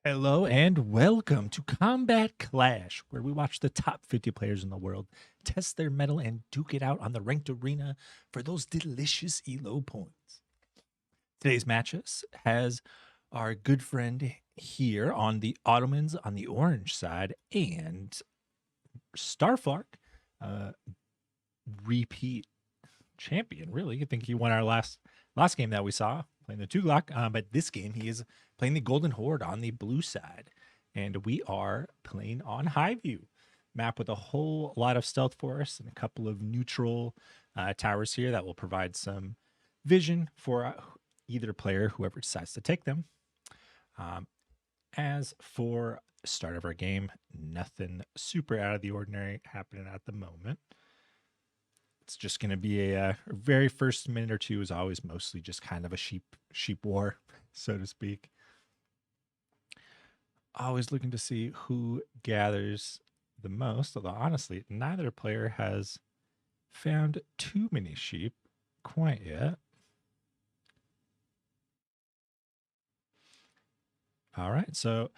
Hello and welcome to Combat Clash, where we watch the top 50 players in the world test their mettle and duke it out on the ranked arena for those delicious elo points. Today's matches has our good friend here on the Ottomans on the orange side and Starflark, uh, repeat champion. Really, I think he won our last game that we saw playing the two Glock. But this game he is playing the Golden Horde on the blue side, and we are playing on Highview map with a whole lot of stealth for us and a couple of neutral towers here that will provide some vision for either player, whoever decides to take them. As for start of our game, nothing super out of the ordinary happening at the moment. It's just going to be a very first minute or two is always mostly just kind of a sheep war, so to speak. Always looking to see who gathers the most, although honestly, neither player has found too many sheep quite yet. All right, so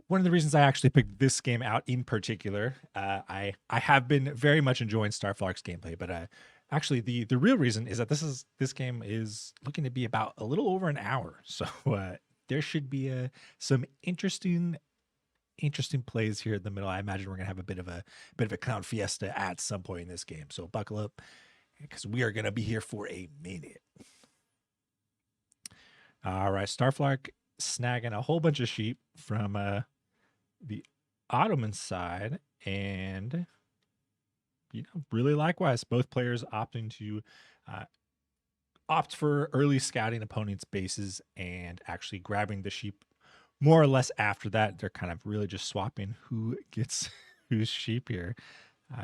one of the reasons I actually picked this game out in particular, I have been very much enjoying Starflark's gameplay, but actually the real reason is that this game is looking to be about a little over an hour, so there should be some interesting plays here in the middle. I imagine we're gonna have a bit of a clown fiesta at some point in this game, so buckle up because we are gonna be here for a minute. All right, Starflark snagging a whole bunch of sheep from the Ottoman side, and really likewise, both players opting to opt for early scouting opponents' bases and actually grabbing the sheep more or less after that. They're kind of really just swapping who gets whose sheep here.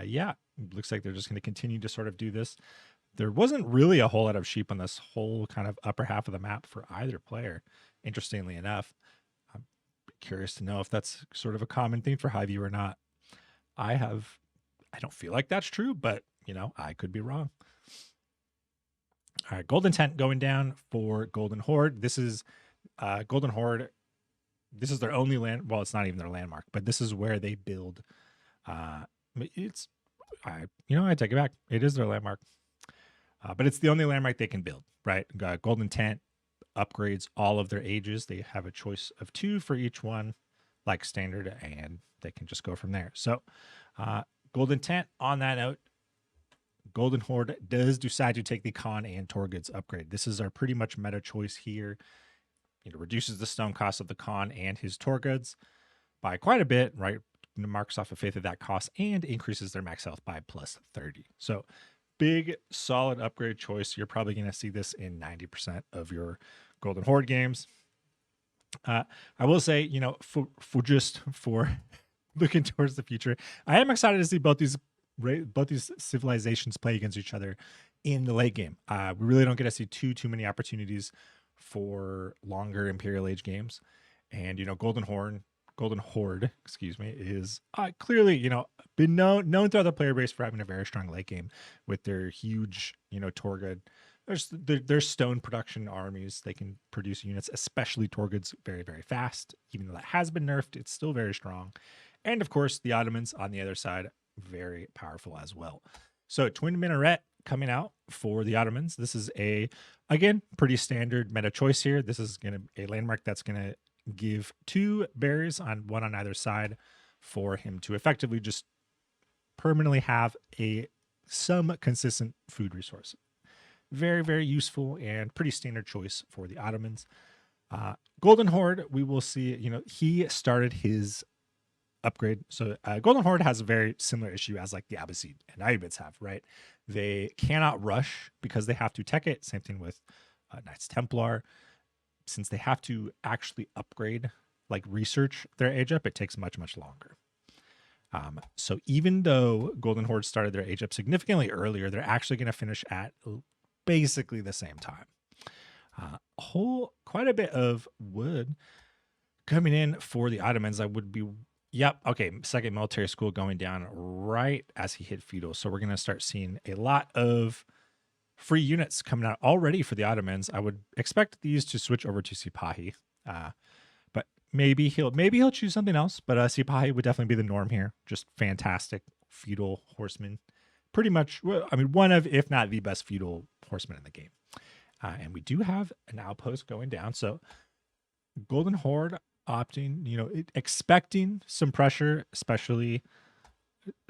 Yeah, looks like they're just going to continue to sort of do this. There wasn't really a whole lot of sheep on this whole kind of upper half of the map for either player, interestingly enough. I'm curious to know if that's sort of a common thing for Highview or not. I don't feel like that's true, but I could be wrong. All right, Golden Tent going down for Golden Horde. This is Golden Horde. This is their only land. Well, it's not even their landmark, but this is where they build. I take it back. It is their landmark. But it's the only landmark they can build, right? Golden Tent upgrades all of their ages. They have a choice of 2 for each one, like standard, and they can just go from there. So, Golden Tent, on that note, Golden Horde does decide to take the Con and Torgoods upgrade. This is our pretty much meta choice here. It reduces the stone cost of the Con and his Torgoods by quite a bit, right? Marks off a fifth of that cost and increases their max health by plus 30. So, big, solid upgrade choice. You're probably going to see this in 90% of your Golden Horde games. I will say, for looking towards the future, I am excited to see both these civilizations play against each other in the late game. We really don't get to see too many opportunities for longer Imperial Age games, and Golden Horde, is clearly, been known throughout the player base for having a very strong late game with their huge, Torgood. There's stone production armies. They can produce units, especially Torgoods, very, very fast. Even though that has been nerfed, it's still very strong. And of course, the Ottomans on the other side, very powerful as well. So Twin Minaret coming out for the Ottomans. This is again, pretty standard meta choice here. This is going to be a landmark that's going to give 2 berries on one on either side for him to effectively just permanently have some consistent food resource. Very, very useful and pretty standard choice for the Ottomans. Golden Horde, we will see, he started his upgrade. So Golden Horde has a very similar issue as like the Abbasid and Ayyubids have, right? They cannot rush because they have to tech it. Same thing with Knights Templar. Since they have to actually upgrade, like research their age up, it takes much, much longer. So even though Golden Horde started their age up significantly earlier, they're actually going to finish at basically the same time. Quite a bit of wood coming in for the Ottomans. I would be, second military school going down right as he hit feudal. So we're going to start seeing a lot of free units coming out already for the Ottomans. I would expect these to switch over to Sipahi. maybe he'll choose something else, but Sipahi would definitely be the norm here. Just fantastic feudal horseman. Pretty much, well, I mean, one of, if not the best feudal horseman in the game. And we do have an outpost going down. So Golden Horde opting, expecting some pressure, especially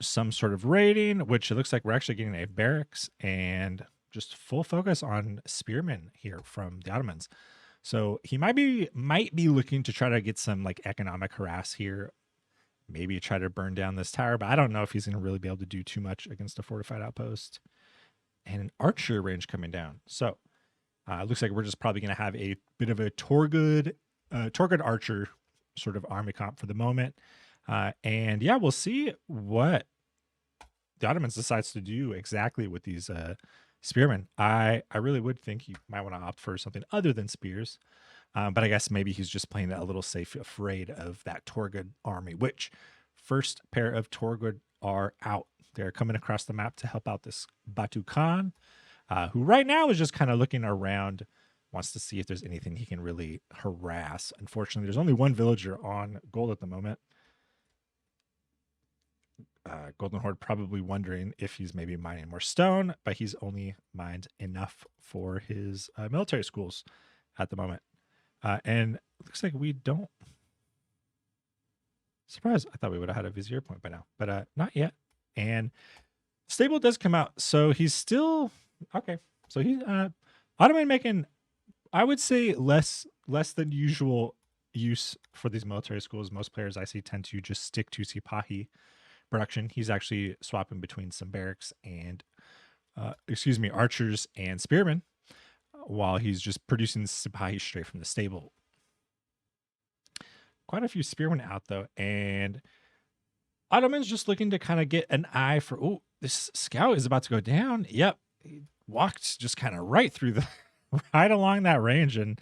some sort of raiding, which it looks like we're actually getting a barracks and just full focus on spearmen here from the Ottomans. So he might be looking to try to get some like economic harass here, maybe try to burn down this tower, but I don't know if he's going to really be able to do too much against a fortified outpost. And an archer range coming down. So it looks like we're just probably going to have a bit of a Torgood archer sort of army comp for the moment. And yeah, we'll see what the Ottomans decides to do exactly with these spearmen. I really would think you might want to opt for something other than spears. But I guess maybe he's just playing it a little safe, afraid of that Torgood army, which first pair of Torgood are out. They're coming across the map to help out this Batu Khan, who right now is just kind of looking around, wants to see if there's anything he can really harass. Unfortunately, there's only one villager on gold at the moment. Golden Horde probably wondering if he's maybe mining more stone, but he's only mined enough for his military schools at the moment. And it looks like we don't. Surprise! I thought we would have had a vizier point by now, but not yet. And stable does come out, so he's still okay. So he's Ottoman making, I would say, less than usual use for these military schools. Most players I see tend to just stick to Sipahi production. He's actually swapping between some barracks and archers and spearmen, while he's just producing Sipahi straight from the stable. Quite a few spearmen out though, and Ottoman's just looking to kind of get an eye for, oh, this scout is about to go down. Yep, he walked just kind of right through the right along that range, and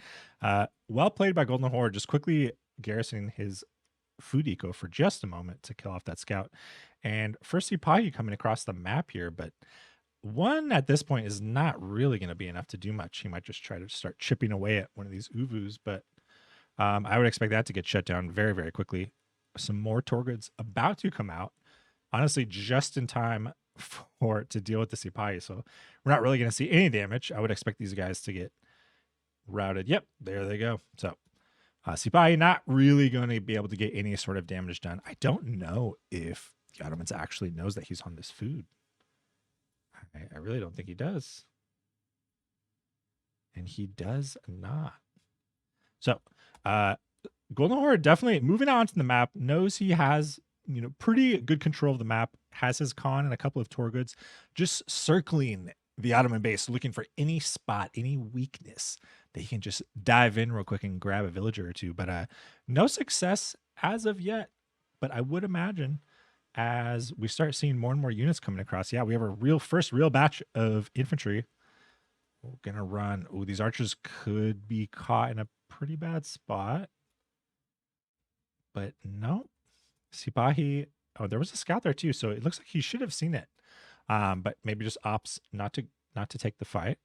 well played by Golden Horde, just quickly garrisoning his food eco for just a moment to kill off that scout. And first Sipahi coming across the map here, but one at this point is not really going to be enough to do much. He might just try to start chipping away at one of these Uvus, but I would expect that to get shut down very, very quickly. Some more Torgoods about to come out, honestly, just in time to deal with the Sipahi. So we're not really going to see any damage. I would expect these guys to get routed. Yep, there they go. So Sipahi not really going to be able to get any sort of damage done. I don't know if the Ottomans actually knows that he's on this food. I really don't think he does. And he does not. So Golden Horde definitely moving out onto the map, knows he has, pretty good control of the map, has his Khan and a couple of Torgoods, just circling the Ottoman base, looking for any spot, any weakness that he can just dive in real quick and grab a villager or two. But no success as of yet. But I would imagine as we start seeing more and more units coming across, yeah, we have a first real batch of infantry. We're gonna run. Oh, these archers could be caught in a pretty bad spot. But no, Sipahi. Oh, there was a scout there too, so it looks like he should have seen it. But maybe just opts not to take the fight.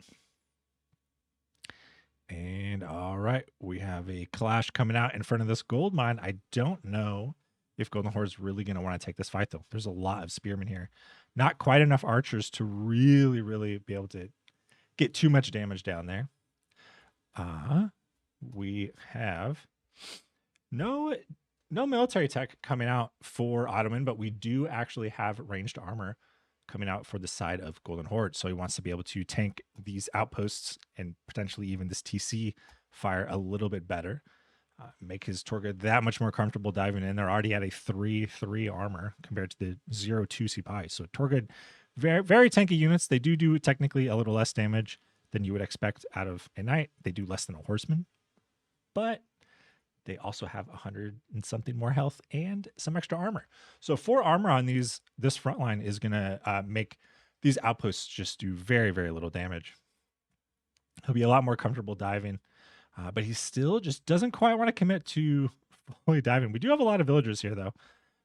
And all right, we have a clash coming out in front of this gold mine. I don't know if Golden Horde is really going to want to take this fight, though. There's a lot of spearmen here. Not quite enough archers to really be able to get too much damage down there. We have no military tech coming out for Ottoman, but we do actually have ranged armor coming out for the side of Golden Horde. So he wants to be able to tank these outposts and potentially even this TC fire a little bit better. Make his Torgood that much more comfortable diving in. They're already at a 3-3 armor compared to the 0-2 Sipahi. So Torgood, very, very tanky units. They do technically a little less damage than you would expect out of a knight. They do less than a horseman, but they also have 100 and something more health and some extra armor. So 4 armor on this front line is going to make these outposts just do very, very little damage. He'll be a lot more comfortable diving, but he still just doesn't quite want to commit to fully diving. We do have a lot of villagers here, though.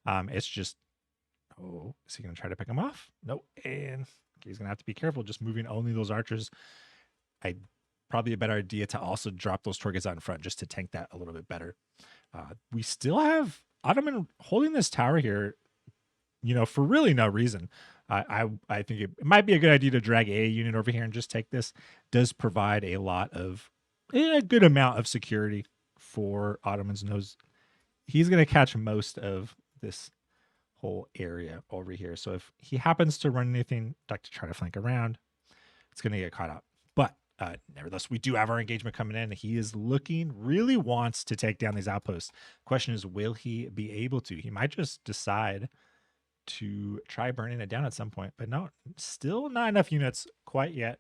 It's just, oh, is he going to try to pick them off? Nope. And he's going to have to be careful just moving only those archers. Probably a better idea to also drop those Torgoods out in front just to tank that a little bit better. We still have Ottoman holding this tower here, for really no reason. I think it might be a good idea to drag a unit over here and just take this. Does provide a lot of a good amount of security for Ottomans. Knows he's going to catch most of this whole area over here. So if he happens to run anything like to try to flank around, it's going to get caught up. But nevertheless, we do have our engagement coming in. He is really wants to take down these outposts. Question is, will he be able to? He might just decide to try burning it down at some point, but no, still not enough units quite yet.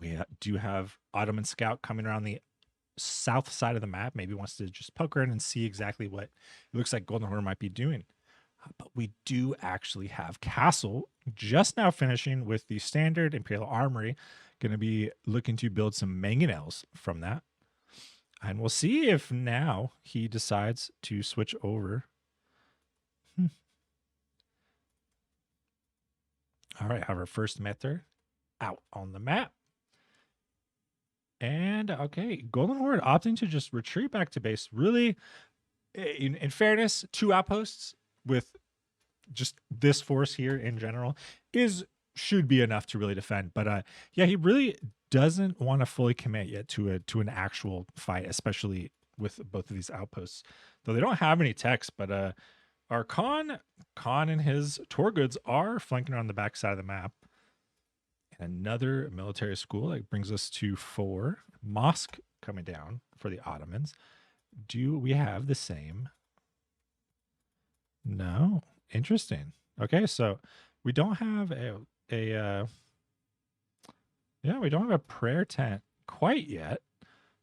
We do have Ottoman scout coming around the south side of the map. Maybe wants to just poke around and see exactly what it looks like Golden Horde might be doing. But we do actually have Castle just now finishing with the standard Imperial Armory. Going to be looking to build some mangonels from that. And we'll see if now he decides to switch over. All right, have our first Mether out on the map. And okay, Golden Horde opting to just retreat back to base. Really, in fairness, 2 outposts with just this force here in general should be enough to really defend. But yeah, he really doesn't want to fully commit yet to an actual fight, especially with both of these outposts. Though they don't have any techs, but our Khan and his tour goods are flanking on the back side of the map. And another military school that brings us to 4. Mosque coming down for the Ottomans. Do we have the same? No. Interesting. Okay, so we don't have we don't have a prayer tent quite yet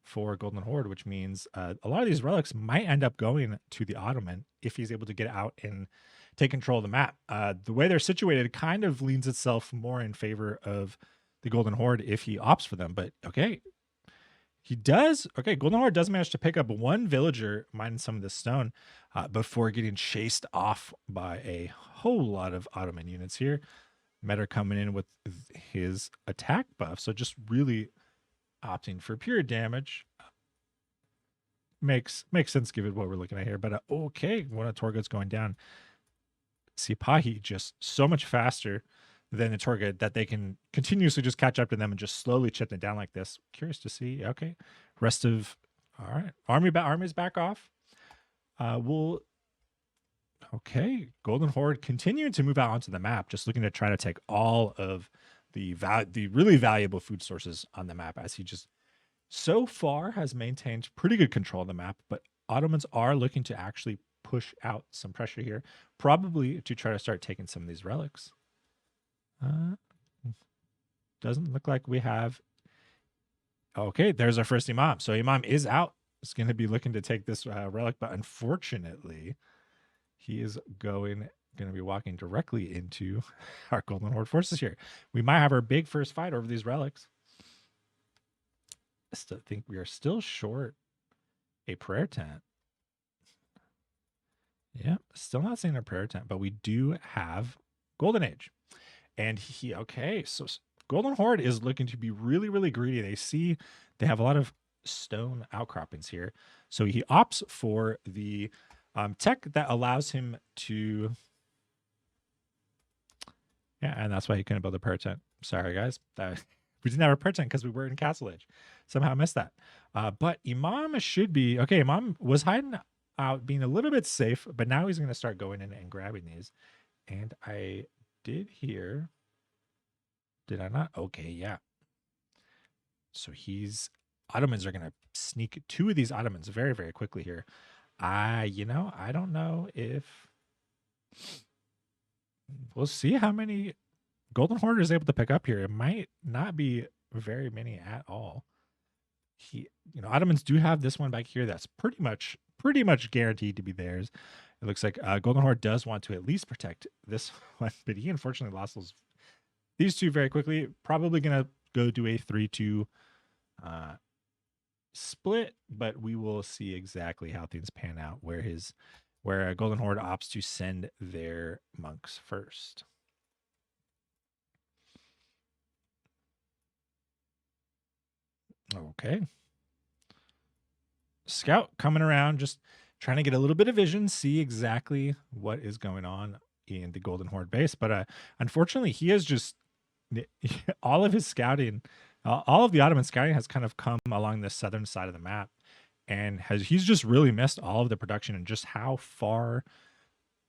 for Golden Horde, which means a lot of these relics might end up going to the Ottoman if he's able to get out and take control of the map. The way they're situated kind of leans itself more in favor of the Golden Horde if he opts for them. But okay, he does. Okay, Golden Horde does manage to pick up 1 villager, mining some of this stone, before getting chased off by a whole lot of Ottoman units here. Meta coming in with his attack buff, so just really opting for pure damage makes sense given what we're looking at here. But okay, one of Torgood's going down. Sipahi just so much faster than the Torgood that they can continuously just catch up to them and just slowly chip them down like this. Curious to see. Okay, rest of all right. Army's back off. Okay, Golden Horde continuing to move out onto the map, just looking to try to take all of the really valuable food sources on the map, as he just so far has maintained pretty good control of the map. But Ottomans are looking to actually push out some pressure here, probably to try to start taking some of these relics. Doesn't look like we have. Okay, there's our first Imam. So Imam is out. It's going to be looking to take this relic, but unfortunately, he is going to be walking directly into our Golden Horde forces here. We might have our big first fight over these relics. I still think we are still short a prayer tent. Yeah, still not seeing a prayer tent, but we do have Golden Age. And so Golden Horde is looking to be really, really greedy. They have a lot of stone outcroppings here. So he opts for the tech that allows him to, and that's why he couldn't build a prayer tent. Sorry, guys. We didn't have a prayer tent because we were in Castle Age. Somehow missed that. But Imam should be, okay, Imam was hiding out, being a little bit safe, but now he's going to start going in and grabbing these. And I did hear, did I not? Okay, yeah. So Ottomans are going to sneak 2 of these Ottomans very, very quickly here. I don't know if we'll see how many Golden Horde is able to pick up here. It might not be very many at all. Ottomans do have this one back here that's pretty much guaranteed to be theirs. It looks like Golden Horde does want to at least protect this one, but he unfortunately lost these 2 very quickly. Probably gonna go do a 3-2 split, but we will see exactly how things pan out, where Golden Horde opts to send their monks first. Okay. Scout coming around, just trying to get a little bit of vision, see exactly what is going on in the Golden Horde base. But unfortunately, he has just all of his scouting, all of the Ottoman scouting has kind of come along the southern side of the map, and he's just really missed all of the production and just how far,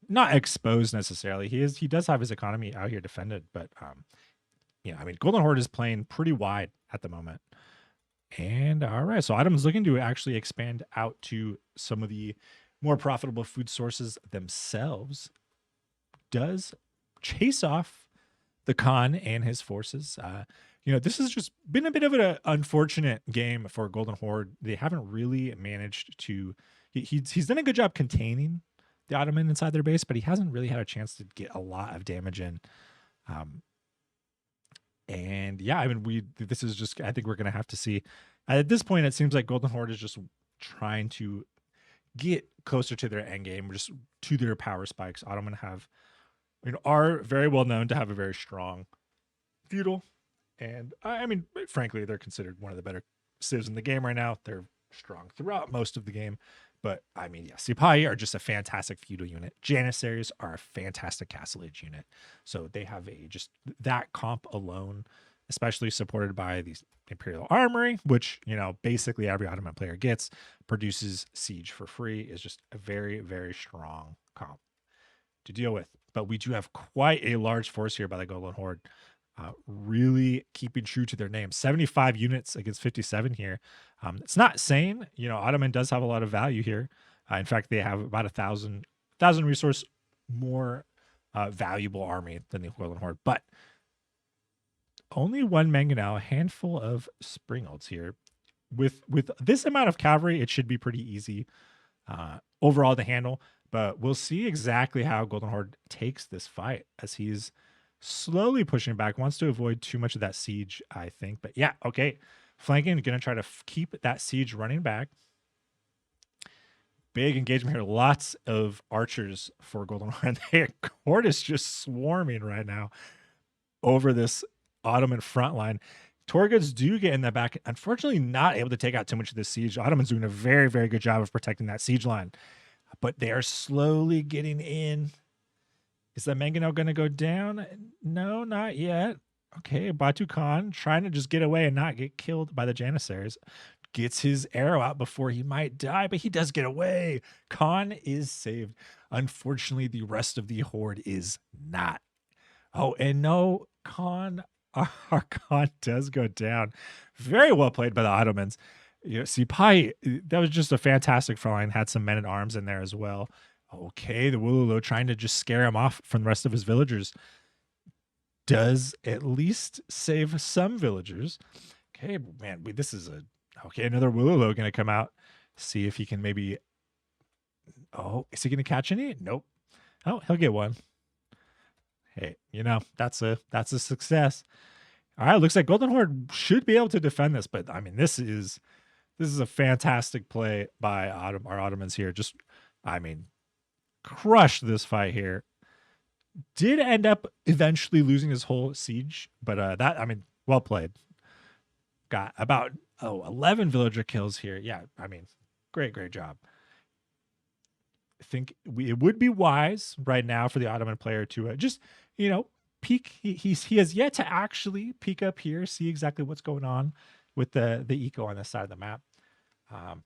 not exposed necessarily. He does have his economy out here defended, but I mean, Golden Horde is playing pretty wide at the moment. And all right, so Ottoman's looking to actually expand out to some of the more profitable food sources themselves. Does chase off the Khan and his forces. This has just been a bit of an unfortunate game for Golden Horde. They haven't really managed to. He's done a good job containing the Ottoman inside their base, but he hasn't really had a chance to get a lot of damage in. And yeah, I mean, this is just, I think we're going to have to see. At this point, it seems like Golden Horde is just trying to get closer to their end game, just to their power spikes. Ottoman are very well known to have a very strong feudal. And I mean, frankly, they're considered one of the better civs in the game right now. They're strong throughout most of the game. But I mean, yeah, Sipahi are just a fantastic feudal unit. Janissaries are a fantastic castle age unit. So they have just that comp alone, especially supported by these Imperial Armory, which, basically every Ottoman player gets, produces siege for free, is just a very, very strong comp to deal with. But we do have quite a large force here by the Golden Horde. Really keeping true to their name. 75 units against 57 here. It's not sane. Ottoman does have a lot of value here. In fact, they have about 1,000 resource more valuable army than the Golden Horde. But only one mangonel, a handful of springolds here. With this amount of cavalry, it should be pretty easy overall to handle. But we'll see exactly how Golden Horde takes this fight as he's slowly pushing back, wants to avoid too much of that siege, I think. But yeah, okay. Flanking, going to try to keep that siege running back. Big engagement here. Lots of archers for Golden Horde. Horde is just swarming right now over this Ottoman front line. Torgods do get in the back. Unfortunately, not able to take out too much of the siege. Ottoman's doing a very, very good job of protecting that siege line. But they are slowly getting in. Is that mangonel going to go down? No, not yet. Okay, Batu Khan trying to just get away and not get killed by the Janissaries. Gets his arrow out before he might die, but he does get away. Khan is saved. Unfortunately, the rest of the Horde is not. Oh, and no, our Khan does go down. Very well played by the Ottomans. Sipahi, that was just a fantastic front line. Had some men-at-arms in there as well. Okay, the Wululo trying to just scare him off from the rest of his villagers. Does at least save some villagers. Okay, man, this is another Wululo going to come out. See if he can maybe. Oh, is he going to catch any? Nope. Oh, he'll get one. Hey, that's a success. All right, looks like Golden Horde should be able to defend this, but I mean, this is a fantastic play by our Ottomans here. Just, I mean, crushed this fight here. Did end up eventually losing his whole siege, but well played. Got about 11 villager kills here. Yeah, I mean, great job. I think it would be wise right now for the Ottoman player to just peek. He has yet to actually peek up here, see exactly what's going on with the eco on this side of the map. And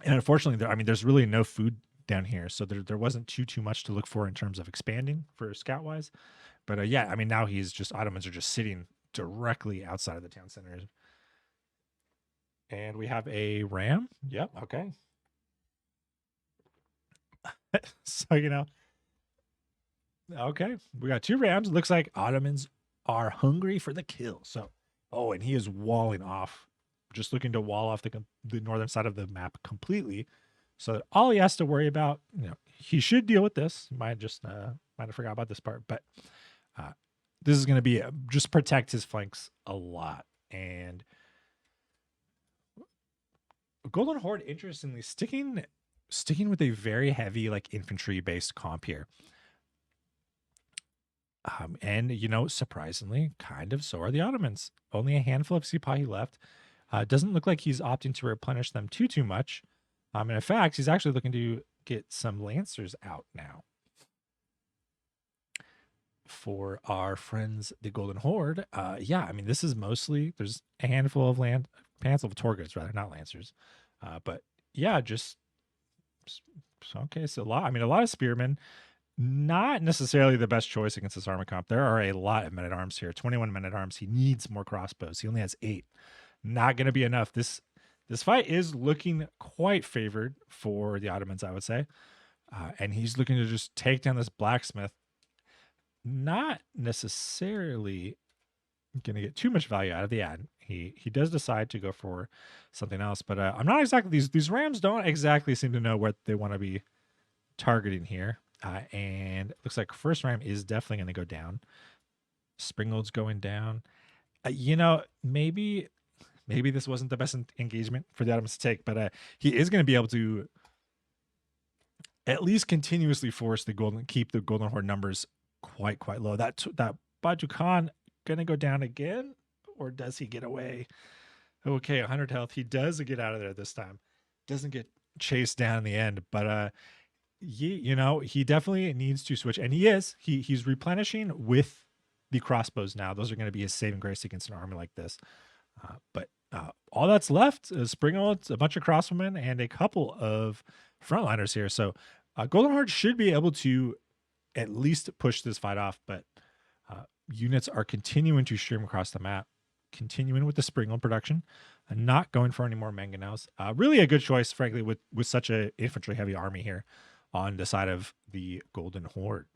unfortunately, there's really no food down here, so there wasn't too much to look for in terms of expanding for scout wise. But yeah, I mean, now Ottomans are just sitting directly outside of the town centers. And we have a ram. Yep. Okay. So okay, we got 2 rams. Looks like Ottomans are hungry for the kill. So and he is walling off, just looking to wall off the northern side of the map completely. So that all he has to worry about, he should deal with this. Might have forgot about this part, but this is going to be just protect his flanks a lot. And Golden Horde, interestingly, sticking with a very heavy infantry based comp here. And surprisingly, kind of so are the Ottomans. Only a handful of Sipahi left. Doesn't look like he's opting to replenish them too much. And in fact, he's actually looking to get some Lancers out now for our friends, the Golden Horde. Yeah, I mean, this is mostly, there's a handful of Torgods, rather, not Lancers. But yeah, okay, so a lot of Spearmen. Not necessarily the best choice against this armor comp. There are a lot of men-at-arms here. 21 men-at-arms. He needs more crossbows. He only has 8. Not going to be enough. This fight is looking quite favored for the Ottomans, I would say. And he's looking to just take down this blacksmith. Not necessarily going to get too much value out of the ad. He does decide to go for something else, but I'm not exactly, these Rams don't exactly seem to know what they want to be targeting here. And it looks like first Ram is definitely going to go down. Springald's going down. Maybe this wasn't the best engagement for the Ottomans to take, but he is going to be able to at least continuously keep the Golden Horde numbers quite low. That Baju Khan going to go down again, or does he get away? Okay, 100 health. He does get out of there this time. Doesn't get chased down in the end, but he definitely needs to switch, and he's replenishing with the crossbows now. Those are going to be his saving grace against an army like this. But all that's left is Springald, a bunch of crossbowmen, and a couple of frontliners here. So Golden Horde should be able to at least push this fight off, but units are continuing to stream across the map, continuing with the Springald production, and not going for any more mangonels. Really a good choice, frankly, with such a infantry heavy army here on the side of the Golden Horde.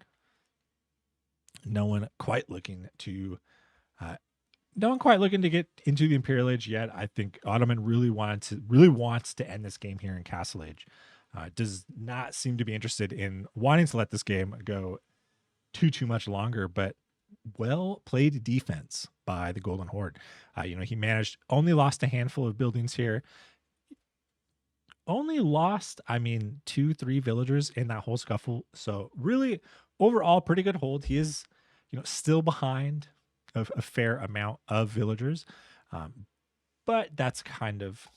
No one quite looking to get into the Imperial Age yet. I think Ottoman really wants to end this game here in Castle Age. Does not seem to be interested in wanting to let this game go too much longer, but well played defense by the Golden Horde. He only lost a handful of buildings here. Only lost, 2-3 villagers in that whole scuffle. So really, overall, pretty good hold. He is, still behind a fair amount of villagers, but that's kind of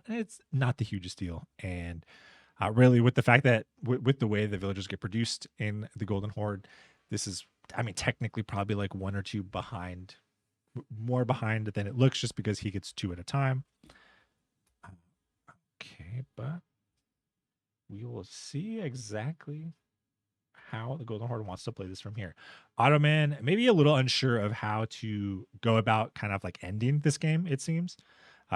it's not the hugest deal. And really, with the fact that with the way the villagers get produced in the Golden Horde, this is, technically probably like 1 or 2 behind, more behind than it looks, just because he gets 2 at a time. Okay, but we will see exactly how the Golden Horde wants to play this from here. Ottoman, maybe a little unsure of how to go about kind of like ending this game, it seems.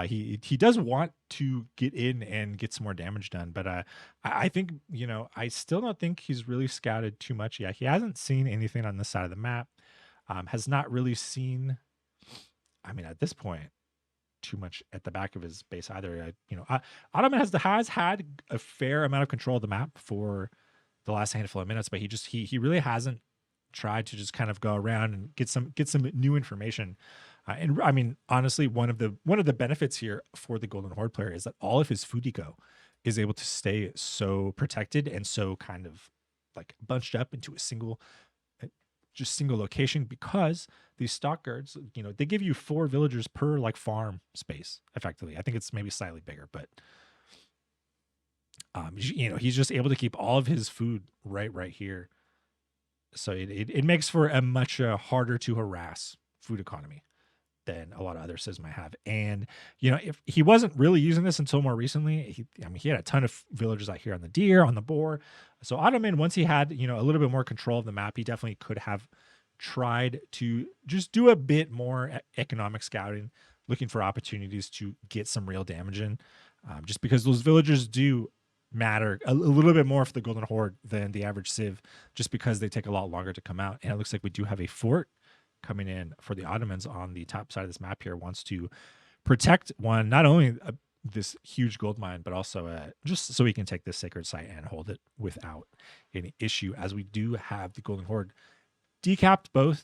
He does want to get in and get some more damage done, but I think, I still don't think he's really scouted too much yet. He hasn't seen anything on this side of the map. Has not really seen, at this point, too much at the back of his base either. Ottoman has had a fair amount of control of the map for the last handful of minutes, but he really hasn't tried to just kind of go around and get some new information. And honestly, one of the benefits here for the Golden Horde player is that all of his food eco is able to stay so protected and so kind of like bunched up into a single location, because these stock guards, they give you 4 villagers per like farm space effectively. I think it's maybe slightly bigger, but he's just able to keep all of his food right here. So it makes for a much harder to harass food economy than a lot of other civs might have. And if he wasn't really using this until more recently, he had a ton of villagers out here on the deer, on the boar. So Ottoman, once he had a little bit more control of the map, he definitely could have tried to just do a bit more economic scouting, looking for opportunities to get some real damage in, just because those villagers do matter a little bit more for the Golden Horde than the average civ, just because they take a lot longer to come out. And it looks like we do have a fort coming in for the Ottomans on the top side of this map here. Wants to protect not only this huge gold mine, but also just so we can take this sacred site and hold it without any issue, as we do have the Golden Horde decapped both,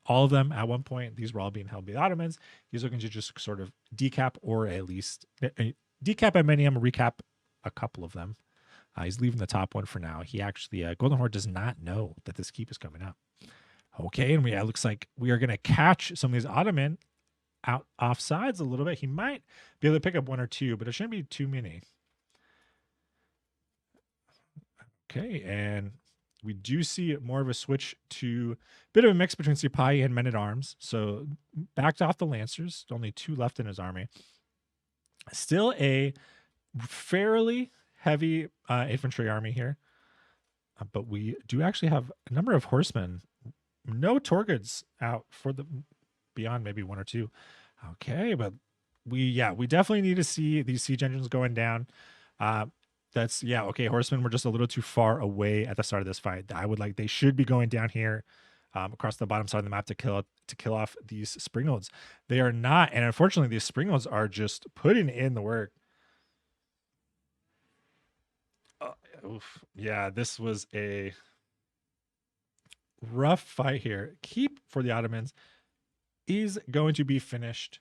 all of them at one point. These were all being held by the Ottomans. He's looking to just sort of decap, or at least decap as many of them, recap a couple of them. He's leaving the top one for now. He actually, Golden Horde does not know that this keep is coming up. Okay, and it looks like we are going to catch some of these Ottoman out off sides a little bit. He might be able to pick up 1 or 2, but it shouldn't be too many. Okay, and we do see more of a switch to a bit of a mix between Sipahi and men-at-arms. So backed off the Lancers, only 2 left in his army. Still a fairly heavy infantry army here. But we do actually have a number of horsemen. No Torgods out for the beyond maybe 1 or 2. Okay, but we definitely need to see these siege engines going down. Okay, horsemen were just a little too far away at the start of this fight. They should be going down here across the bottom side of the map to kill off these springolds. They are not, and unfortunately these springolds are just putting in the work. Oof. Yeah, this was a rough fight here. Keep for the Ottomans is going to be finished.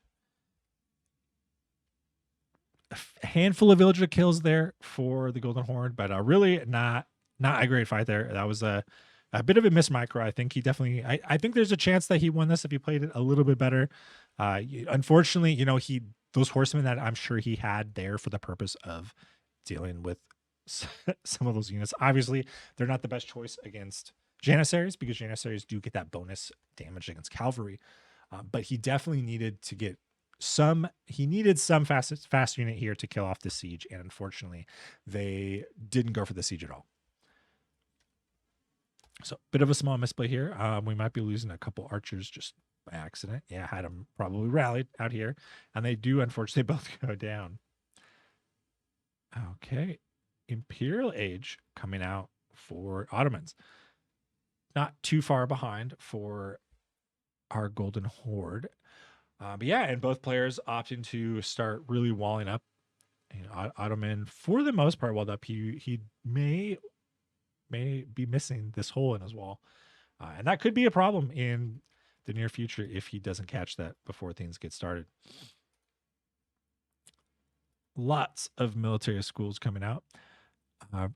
A handful of villager kills there for the Golden Horde, but really not a great fight there. That was a bit of a miss micro. I think he definitely. I think there's a chance that he won this if he played it a little bit better. Unfortunately, those horsemen that I'm sure he had there for the purpose of dealing with some of those units. Obviously, they're not the best choice against Janissaries because Janissaries do get that bonus damage against cavalry. But he definitely needed to get some fast unit here to kill off the siege, and unfortunately, they didn't go for the siege at all. So, bit of a small misplay here. We might be losing a couple archers just by accident. Yeah, had them probably rallied out here, and they do unfortunately both go down. Okay. Imperial Age coming out for Ottomans. Not too far behind for our Golden Horde. But yeah, and both players opting to start really walling up. Ottoman, for the most part, walled up. He may be missing this hole in his wall. And that could be a problem in the near future if he doesn't catch that before things get started. Lots of military schools coming out.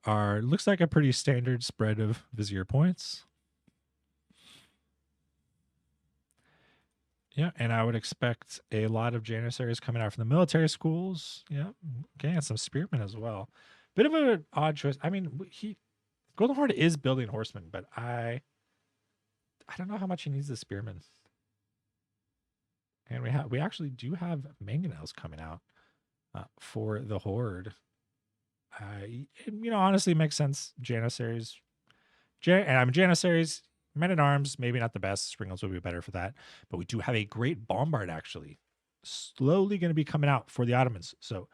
Looks like a pretty standard spread of vizier points. Yeah, and I would expect a lot of Janissaries coming out from the military schools. Yeah, okay, and some spearmen as well. Bit of an odd choice. I mean, Golden Horde is building horsemen, but I don't know how much he needs the spearmen. And we actually do have mangonels coming out for the Horde. Honestly makes sense. Janissaries, Janissaries, men-at-arms, maybe not the best. Springolds would be better for that. But we do have a great bombard actually slowly going to be coming out for the Ottomans. So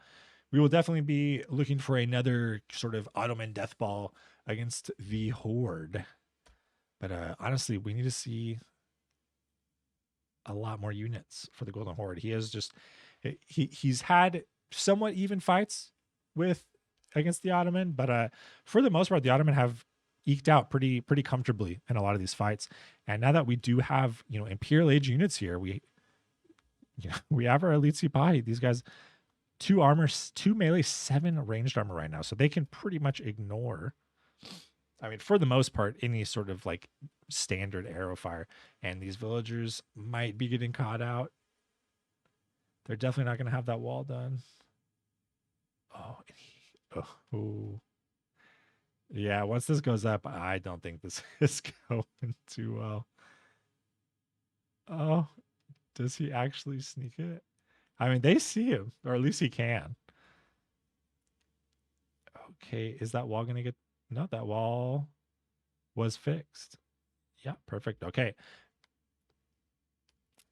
we will definitely be looking for another sort of Ottoman death ball against the Horde. But honestly, we need to see a lot more units for the Golden Horde. He has just he's had somewhat even fights against the Ottoman, but for the most part, the Ottoman have eked out pretty comfortably in a lot of these fights. And now that we do have Imperial Age units here, we have our elite Sipahi. These guys, 2 armor, 2 melee, 7 ranged armor right now, so they can pretty much ignore. I mean, for the most part, any sort of like standard arrow fire. And these villagers might be getting caught out. They're definitely not going to have that wall done. Oh. Yeah, once this goes up, I don't think this is going too well. Oh, does he actually sneak it? I mean, they see him, or at least he can. Okay, is that wall going to get... No, that wall was fixed. Yeah, perfect. Okay.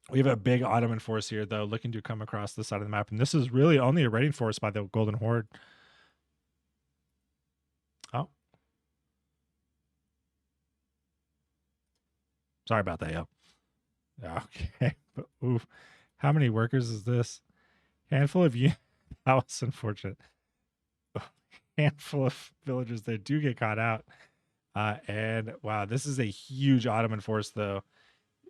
We have a big Ottoman force here, though, looking to come across the side of the map. And this is really only a raiding force by the Golden Horde. Oh. Sorry about that, yo. Okay. But, oof. How many workers is this? Handful of you. That was unfortunate. Handful of villagers that do get caught out. And wow, this is a huge Ottoman force, though.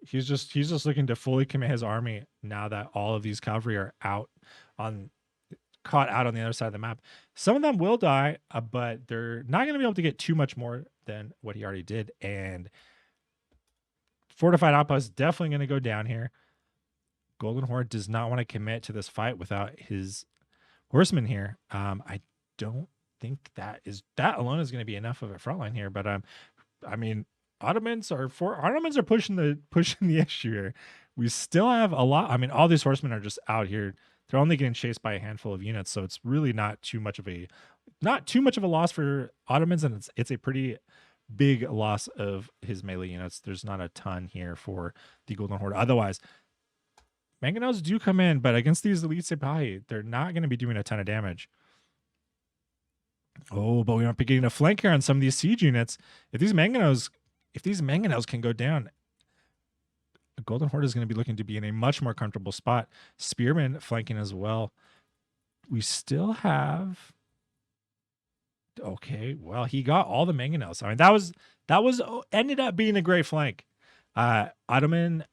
He's just looking to fully commit his army now that all of these cavalry are caught out on the other side of the map. Some of them will die, but they're not going to be able to get too much more than what he already did. And fortified outpost definitely going to go down here. Golden Horde does not want to commit to this fight without his horsemen here. I don't think that alone is going to be enough of a front line here. But I mean, Ottomans are pushing the issue here. We still have a lot. I mean, all these horsemen are just out here. They're only getting chased by a handful of units, so it's really not too much of a loss for Ottomans, and it's a pretty big loss of his melee units. There's not a ton here for the Golden Horde. Otherwise, mangonels do come in, but against these elite Sipahi, they're not going to be doing a ton of damage. Oh, but we might be getting a flank here on some of these siege units. If these mangonels can go down, the Golden Horde is going to be looking to be in a much more comfortable spot. Spearmen flanking as well. We still have. Okay, well, he got all the mangonels. I mean, that was ended up being a great flank. Ottoman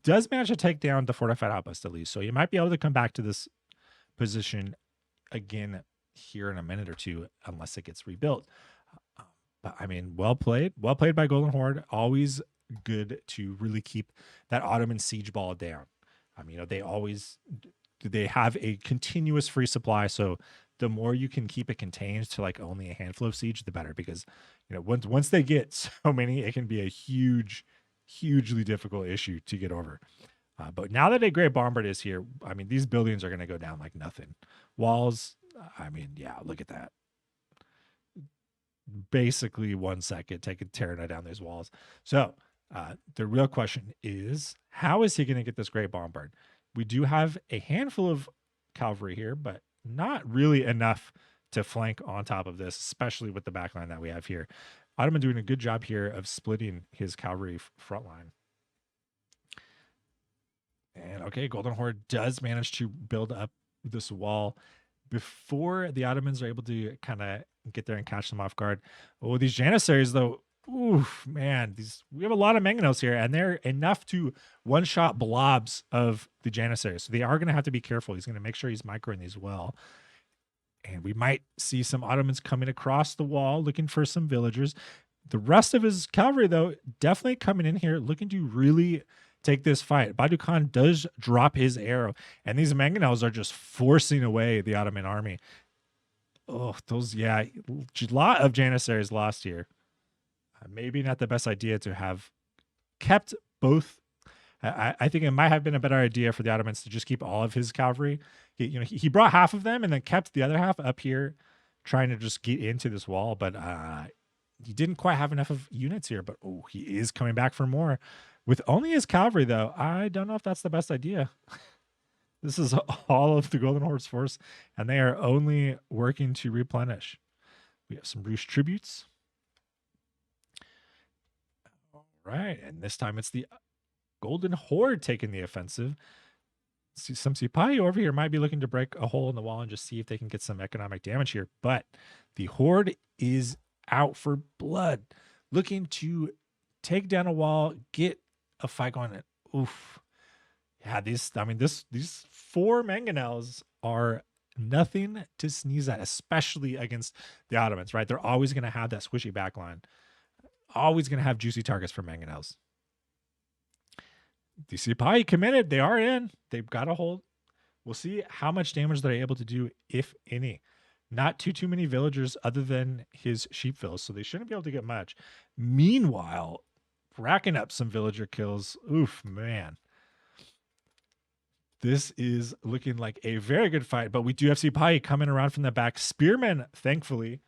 does manage to take down the fortified outpost at least, so you might be able to come back to this position again here in a minute or two, unless it gets rebuilt. But I mean, well played by Golden Horde. Always good to really keep that Ottoman siege ball down. I mean, they have a continuous free supply, so the more you can keep it contained to like only a handful of siege, the better, because once they get so many, it can be a hugely difficult issue to get over. But now that a great bombard is here, I mean, these buildings are going to go down like nothing. Walls, I mean, yeah, look at that. Basically 1 second, tearing down these walls. So the real question is, how is he going to get this great bombard? We do have a handful of cavalry here, but not really enough to flank on top of this, especially with the backline that we have here. Ottoman doing a good job here of splitting his cavalry front line. And okay, Golden Horde does manage to build up this wall before the Ottomans are able to kind of get there and catch them off guard. Oh, these Janissaries though, oof, man, we have a lot of mangonels here, and they're enough to one-shot blobs of the Janissaries. So they are going to have to be careful. He's going to make sure he's microing these well. And we might see some Ottomans coming across the wall looking for some villagers. The rest of his cavalry, though, definitely coming in here looking to really take this fight. Badu Khan does drop his arrow, and these mangonels are just forcing away the Ottoman army. Oh, a lot of Janissaries lost here. Maybe not the best idea to have kept both. I think it might have been a better idea for the Ottomans to just keep all of his cavalry. He brought half of them and then kept the other half up here, trying to just get into this wall. But he didn't quite have enough of units here. But he is coming back for more with only his cavalry, though. I don't know if that's the best idea. This is all of the Golden Horde's force, and they are only working to replenish. We have some Roosh tributes. Right, and this time it's the Golden Horde taking the offensive. Some Sipahi over here might be looking to break a hole in the wall and just see if they can get some economic damage here. But the Horde is out for blood, looking to take down a wall, get a fight going. Oof. Yeah, these 4 mangonels are nothing to sneeze at, especially against the Ottomans, right? They're always going to have that squishy backline. Always going to have juicy targets for mangonels. The Sipahi committed. They are in. They've got a hold. We'll see how much damage they're able to do, if any. Not too many villagers other than his sheepvillas, so they shouldn't be able to get much. Meanwhile, racking up some villager kills. Oof, man. This is looking like a very good fight, but we do have Sipahi coming around from the back. Spearmen, thankfully,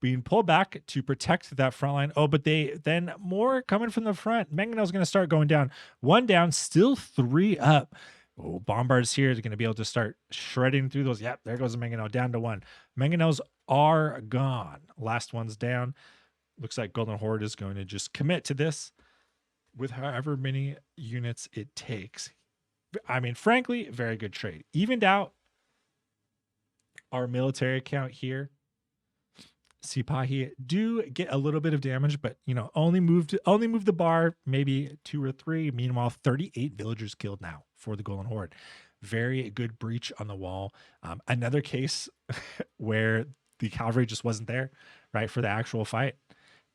being pulled back to protect that front line. Oh, but then more coming from the front. Mangonel's going to start going down. 1 down, still 3 up. Oh, Bombards here is going to be able to start shredding through those. Yep, there goes the Mangonel, down to 1. Mangonels are gone. Last one's down. Looks like Golden Horde is going to just commit to this with however many units it takes. I mean, frankly, very good trade. Evened out our military count here. Sipahi do get a little bit of damage, but only moved the bar maybe 2 or 3. Meanwhile, 38 villagers killed now for the Golden Horde. Very good breach on the wall. Another case where the cavalry just wasn't there, right, for the actual fight.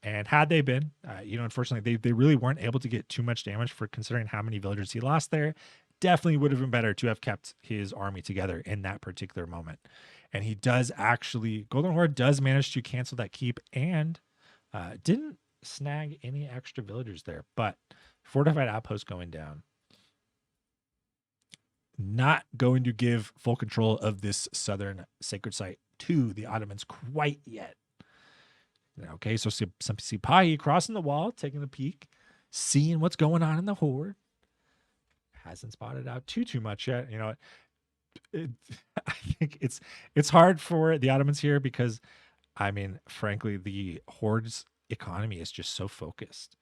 And had they been, unfortunately, they really weren't able to get too much damage for considering how many villagers he lost there. definitely would have been better to have kept his army together in that particular moment. And he does actually, Golden Horde does manage to cancel that keep and didn't snag any extra villagers there, but fortified outpost going down. Not going to give full control of this southern sacred site to the Ottomans quite yet. Okay, so some Sipahi crossing the wall, taking a peek, seeing what's going on in the Horde. Hasn't spotted out too much yet. You know, I think it's hard for the Ottomans here because, I mean, frankly, the Horde's economy is just so focused.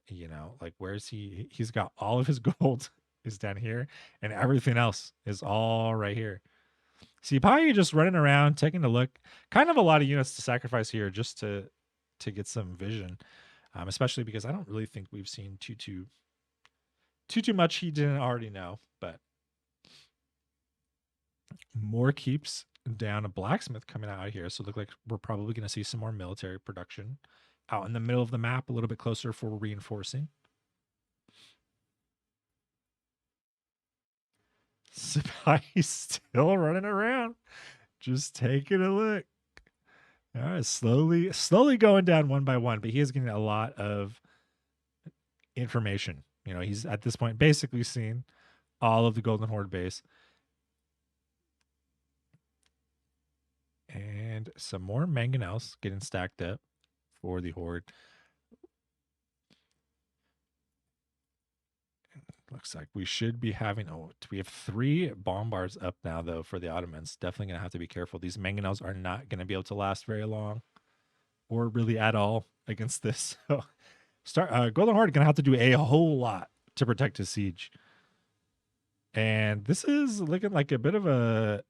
You know, like where's he? He's got all of his gold is down here, and everything else is all right here. See, Pai just running around, taking a look. Kind of a lot of units to sacrifice here just to get some vision, especially because I don't really think we've seen too much he didn't already know. But more keeps down, a blacksmith coming out here, so look like we're probably going to see some more military production out in the middle of the map, a little bit closer for reinforcing. Spy's still running around, just taking a look. All right, slowly going down one by one, but he is getting a lot of information. You know, he's at this point basically seen all of the Golden Horde base. And some more mangonels getting stacked up for the Horde. Looks like we should be having, we have 3 bombars up now, though, for the Ottomans. Definitely going to have to be careful. These mangonels are not going to be able to last very long or really at all against this. So Golden Horde going to have to do a whole lot to protect his siege. And this is looking like a bit of a,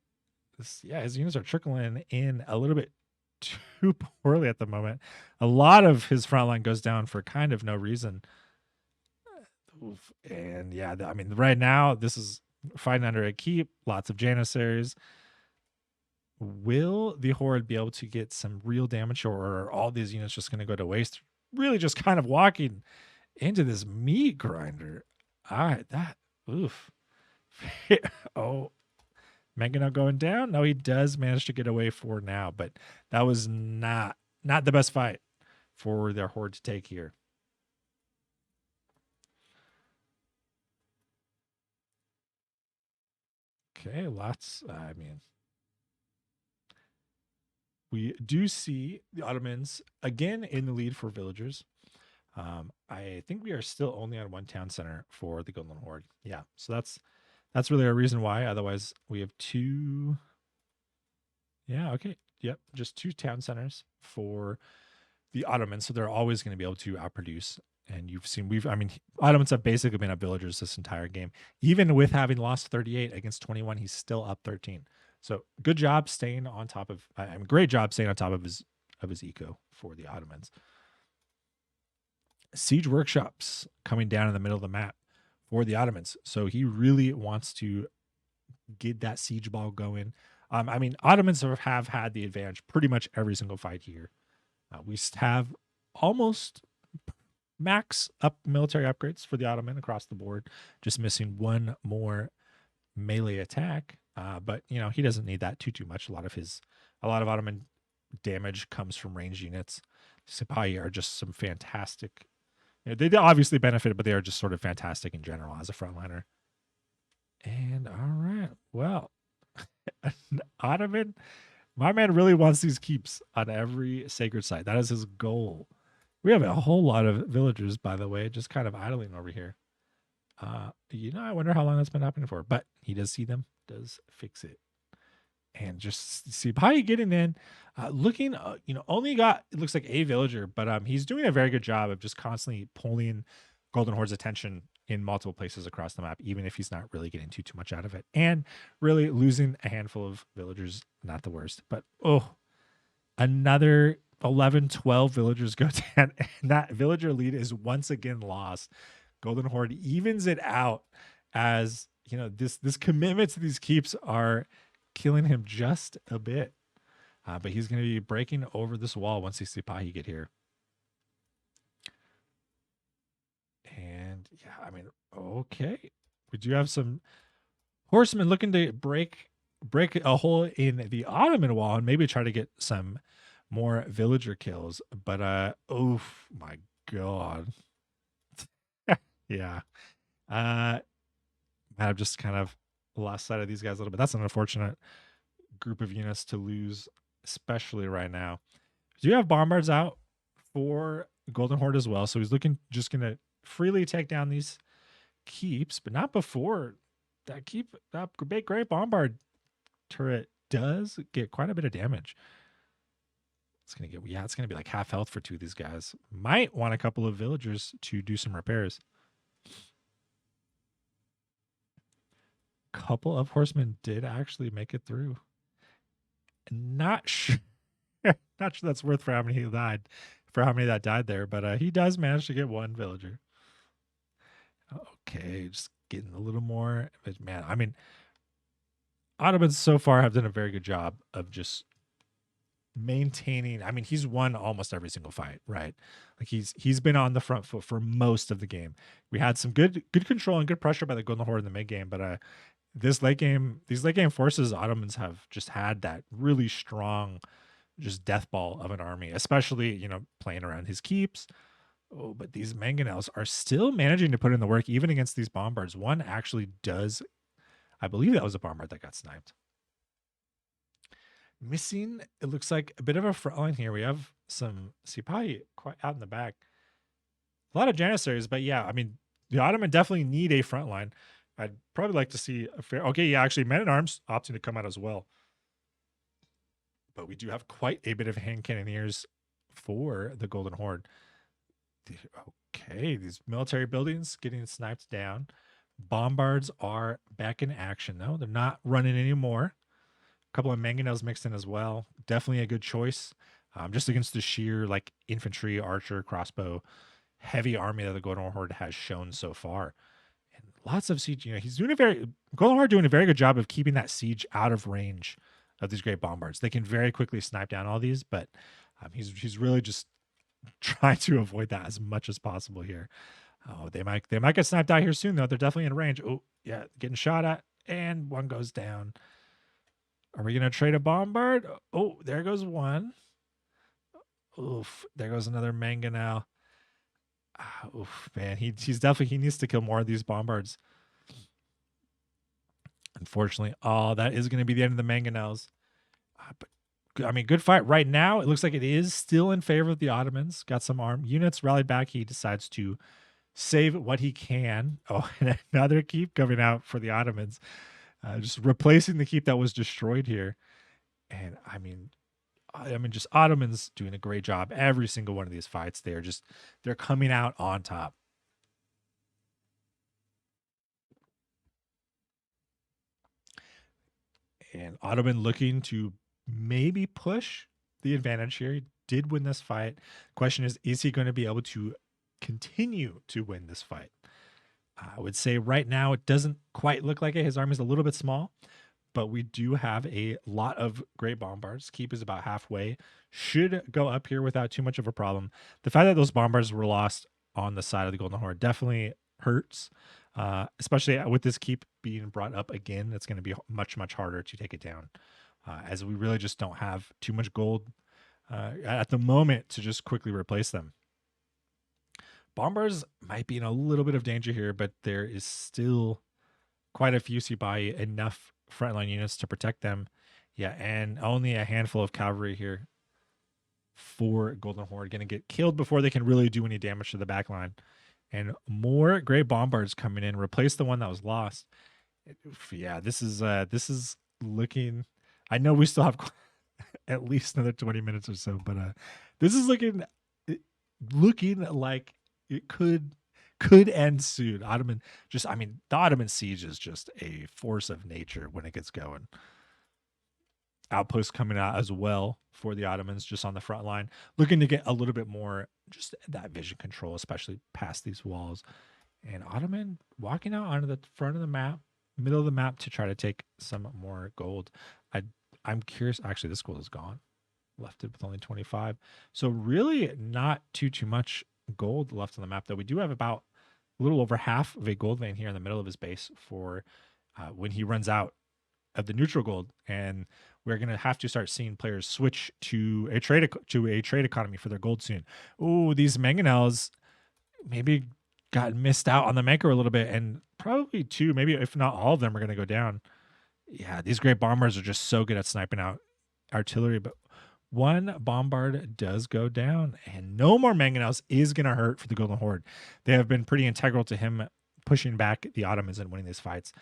his units are trickling in a little bit too poorly at the moment. A lot of his front line goes down for kind of no reason. And yeah, I mean, right now, this is fighting under a keep, lots of Janissaries. Will the Horde be able to get some real damage, or are all these units just going to go to waste? Really just kind of walking into this meat grinder. All right, oof. Oh, Mangonel going down. No, he does manage to get away for now, but that was not the best fight for their Horde to take here. Okay, lots. I mean, we do see the Ottomans again in the lead for villagers. I think we are still only on 1 town center for the Golden Horde. Yeah, so that's really a reason why. Otherwise, we have 2. Yeah, okay. Yep, just 2 town centers for the Ottomans. So they're always going to be able to outproduce. And you've seen, Ottomans have basically been up villagers this entire game. Even with having lost 38 against 21, he's still up 13. So good job staying on top of, great job staying on top of his eco for the Ottomans. Siege workshops coming down in the middle of the map for the Ottomans. So he really wants to get that siege ball going. Ottomans have had the advantage pretty much every single fight here. We have almost max up military upgrades for the Ottoman across the board, just missing 1 more melee attack. But you know, he doesn't need that too much. A lot of Ottoman damage comes from ranged units. Sipahi are just some fantastic. You know, they obviously benefit, but they are just sort of fantastic in general as a frontliner. And all right, well, Ottoman, my man really wants these keeps on every sacred site. That is his goal. We have a whole lot of villagers, by the way, just kind of idling over here. You know, I wonder how long that's been happening for, but he does see them, does fix it. And just see Pai getting in, looking, only got, it looks like a villager, but he's doing a very good job of just constantly pulling Golden Horde's attention in multiple places across the map, even if he's not really getting too much out of it. And really losing a handful of villagers, not the worst. But, another 11, 12 villagers go down, and that villager lead is once again lost. Golden Horde evens it out, as, you know, this commitment to these keeps are killing him just a bit. But he's going to be breaking over this wall once he sees Sipahi get here. And yeah, okay. We do have some horsemen looking to break a hole in the Ottoman wall and maybe try to get some more villager kills. But oh my god. Yeah. I've just kind of lost sight of these guys a little bit. That's an unfortunate group of units to lose, especially right now. Do you have bombards out for Golden Horde as well? So he's looking just gonna freely take down these keeps, but not before that great bombard turret does get quite a bit of damage. It's gonna be like half health for two of these guys. Might want a couple of villagers to do some repairs. Couple of horsemen did actually make it through. Not sure, not sure that's worth for how many that died there, but he does manage to get one villager. Okay, just getting a little more. But man, I mean, Ottomans so far have done a very good job of just maintaining. I mean, he's won almost every single fight, right? Like he's been on the front foot for most of the game. We had some good control and good pressure by the Golden Horde in the mid game, but these late game forces, Ottomans have just had that really strong, just death ball of an army, especially playing around his keeps. Oh, but these mangonels are still managing to put in the work even against these bombards. One actually does, I believe that was a bombard that got sniped. Missing, it looks like a bit of a front line here. We have some Sipahi quite out in the back. A lot of Janissaries, but yeah, I mean, the Ottoman definitely need a front line. I'd probably like to see a fair. Okay, yeah, actually, men-at-arms opting to come out as well. But we do have quite a bit of hand cannoneers for the Golden Horde. Okay, these military buildings getting sniped down. Bombards are back in action, though. They're not running anymore. A couple of mangonels mixed in as well. Definitely a good choice. Just against the sheer like infantry, archer, crossbow, heavy army that the Golden Horde has shown so far. And lots of siege. He's doing Golden Horde doing a very good job of keeping that siege out of range of these great bombards. They can very quickly snipe down all these, but he's really just trying to avoid that as much as possible here. Oh, they might get sniped out here soon though. They're definitely in range. Oh yeah, getting shot at, and one goes down. Are we gonna trade a bombard? Oh, there goes one. Oof, there goes another mangonel. Oof, man, he needs to kill more of these bombards. Unfortunately, that is going to be the end of the mangonels. But I mean, good fight right now. It looks like it is still in favor of the Ottomans. Got some armed units rallied back. He decides to save what he can. Oh, and another keep coming out for the Ottomans. Just replacing the keep that was destroyed here. And I mean, just Ottomans doing a great job. Every single one of these fights, they're coming out on top. And Ottoman looking to maybe push the advantage here. He did win this fight. Question is he going to be able to continue to win this fight? I would say right now it doesn't quite look like it. His army is a little bit small, but we do have a lot of great bombards. Keep is about halfway. Should go up here without too much of a problem. The fact that those bombards were lost on the side of the Golden Horde definitely hurts, especially with this keep being brought up again. It's going to be much, much harder to take it down, as we really just don't have too much gold at the moment to just quickly replace them. Bombards might be in a little bit of danger here, but there is still quite a few Sipahi, enough frontline units to protect them. Yeah, and only a handful of cavalry here for Golden Horde. Going to get killed before they can really do any damage to the back line. And more great bombards coming in, replace the one that was lost. Yeah, this is looking. I know we still have at least another 20 minutes or so, but this is looking like it could end soon. The Ottoman siege is just a force of nature when it gets going. Outposts coming out as well for the Ottomans, just on the front line, looking to get a little bit more just that vision control, especially past these walls. And Ottoman walking out onto the front of the map, middle of the map, to try to take some more gold. I'm curious. Actually, this gold is gone. Left it with only 25. So really not too much gold left on the map, though. We do have about little over half of a gold vein here in the middle of his base for when he runs out of the neutral gold, and we're going to have to start seeing players switch to a trade economy for their gold soon. Oh, these mangonels maybe got missed out on the macro a little bit, and probably two, maybe if not all of them, are going to go down. Yeah, these great bombers are just so good at sniping out artillery, but one bombard does go down, and no more mangonels is going to hurt for the Golden Horde. They have been pretty integral to him pushing back the Ottomans and winning these fights.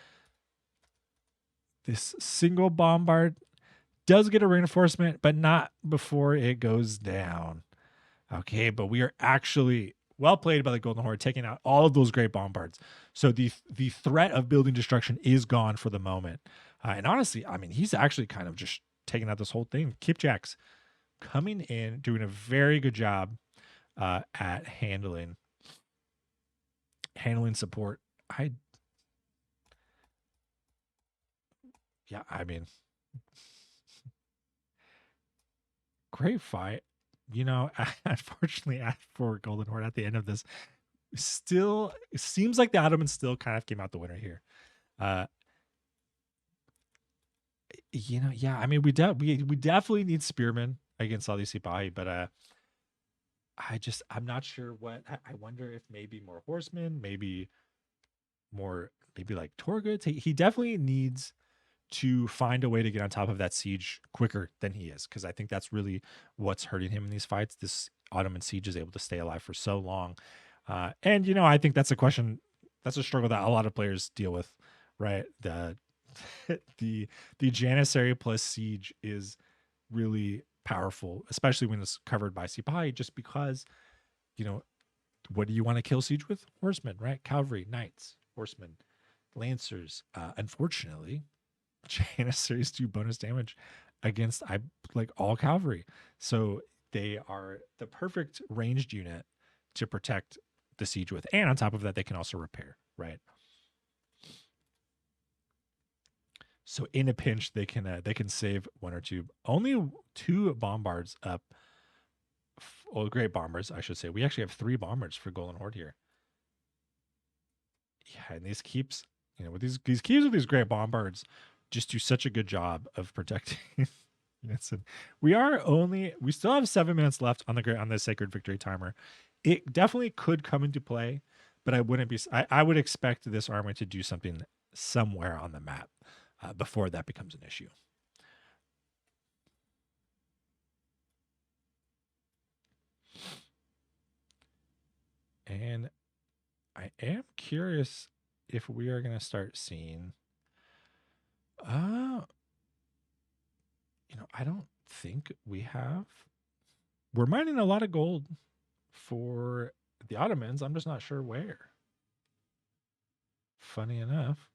This single bombard does get a reinforcement, but not before it goes down. Okay, but we are actually well played by the Golden Horde, taking out all of those great bombards. So the threat of building destruction is gone for the moment. And honestly, I mean, he's actually kind of just taking out this whole thing. Kipjaks coming in, doing a very good job at handling support. I mean, great fight. You know, unfortunately, for Golden Horde at the end of this, still it seems like the Ottomans still kind of came out the winner here. You know, yeah, I mean, we definitely need spearmen against all these Sipahi, but I'm not sure what. I wonder if maybe more horsemen, maybe like Torguds. He definitely needs to find a way to get on top of that siege quicker than he is, because I think that's really what's hurting him in these fights. This Ottoman siege is able to stay alive for so long, and you know, I think that's a struggle that a lot of players deal with, right? The Janissary plus siege is really powerful, especially when it's covered by Sipahi, just because, you know, what do you want to kill siege with? Horsemen, right? Cavalry, knights, horsemen, lancers. Unfortunately, Janissaries do bonus damage against all cavalry. So they are the perfect ranged unit to protect the siege with. And on top of that, they can also repair, right? So in a pinch, they can save one or two. Only two bombards up. Great bombers, I should say. We actually have 3 bombers for Golden Horde here. Yeah, and these keeps, you know, with these keeps with these great bombards, just do such a good job of protecting. We still have 7 minutes left on the Sacred Victory timer. It definitely could come into play, but I would expect this army to do something somewhere on the map before that becomes an issue. And I am curious if we are going to start seeing, you know, I don't think we have. We're mining a lot of gold for the Ottomans. I'm just not sure where. Funny enough.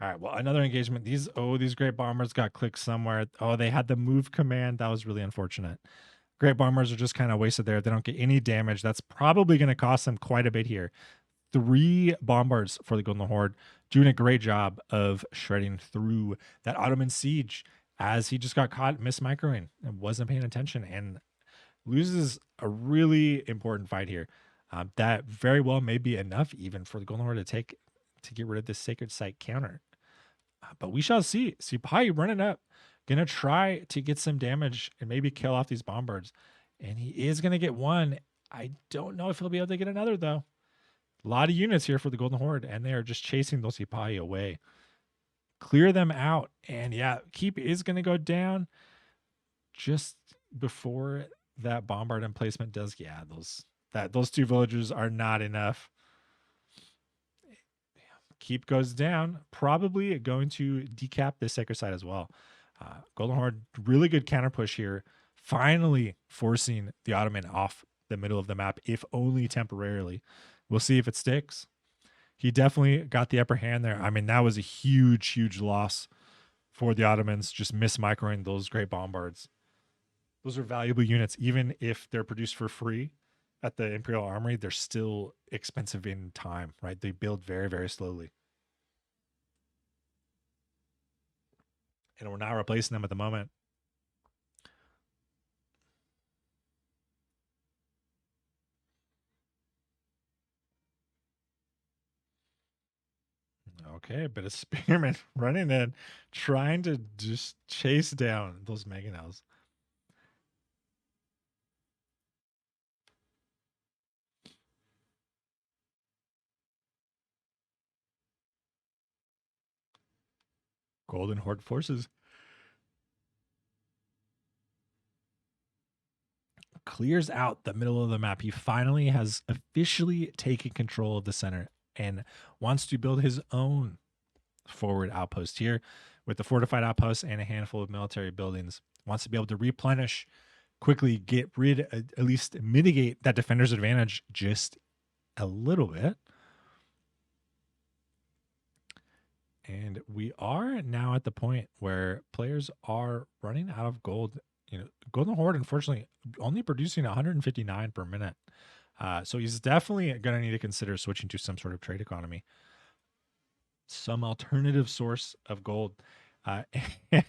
All right. Well, another engagement. These great bombers got clicked somewhere. Oh, they had the move command. That was really unfortunate. Great bombers are just kind of wasted there. They don't get any damage. That's probably going to cost them quite a bit here. 3 bombards for the Golden Horde, doing a great job of shredding through that Ottoman siege, as he just got caught mismicroing and wasn't paying attention and loses a really important fight here. That very well may be enough even for the Golden Horde to get rid of this sacred site counter. But we shall see. Sipahi running up, gonna try to get some damage and maybe kill off these bombards, and he is gonna get one. I don't know if he'll be able to get another though. A lot of units here for the Golden Horde, and they are just chasing those Sipahi away. Clear them out, and yeah, keep is gonna go down just before that bombard emplacement does. Yeah, those 2 villagers are not enough. Keep goes down, probably going to decap this sacred site as well. Golden Horde, really good counter push here, finally forcing the Ottoman off the middle of the map, if only temporarily. We'll see if it sticks. He definitely got the upper hand there. I mean, that was a huge loss for the Ottomans, just mismicroing those great bombards. Those are valuable units, even if they're produced for free at the Imperial Armory. They're still expensive in time, right? They build very, very slowly. and we're not replacing them at the moment. Okay, but a spearman running in, trying to just chase down those mangonels. Golden Horde forces clears out the middle of the map. He finally has officially taken control of the center and wants to build his own forward outpost here with the fortified outpost and a handful of military buildings. Wants to be able to replenish quickly, get rid, at least mitigate that defender's advantage just a little bit. And we are now at the point where players are running out of gold. You know, Golden Horde, unfortunately, only producing 159 per minute. So he's definitely going to need to consider switching to some sort of trade economy, some alternative source of gold. And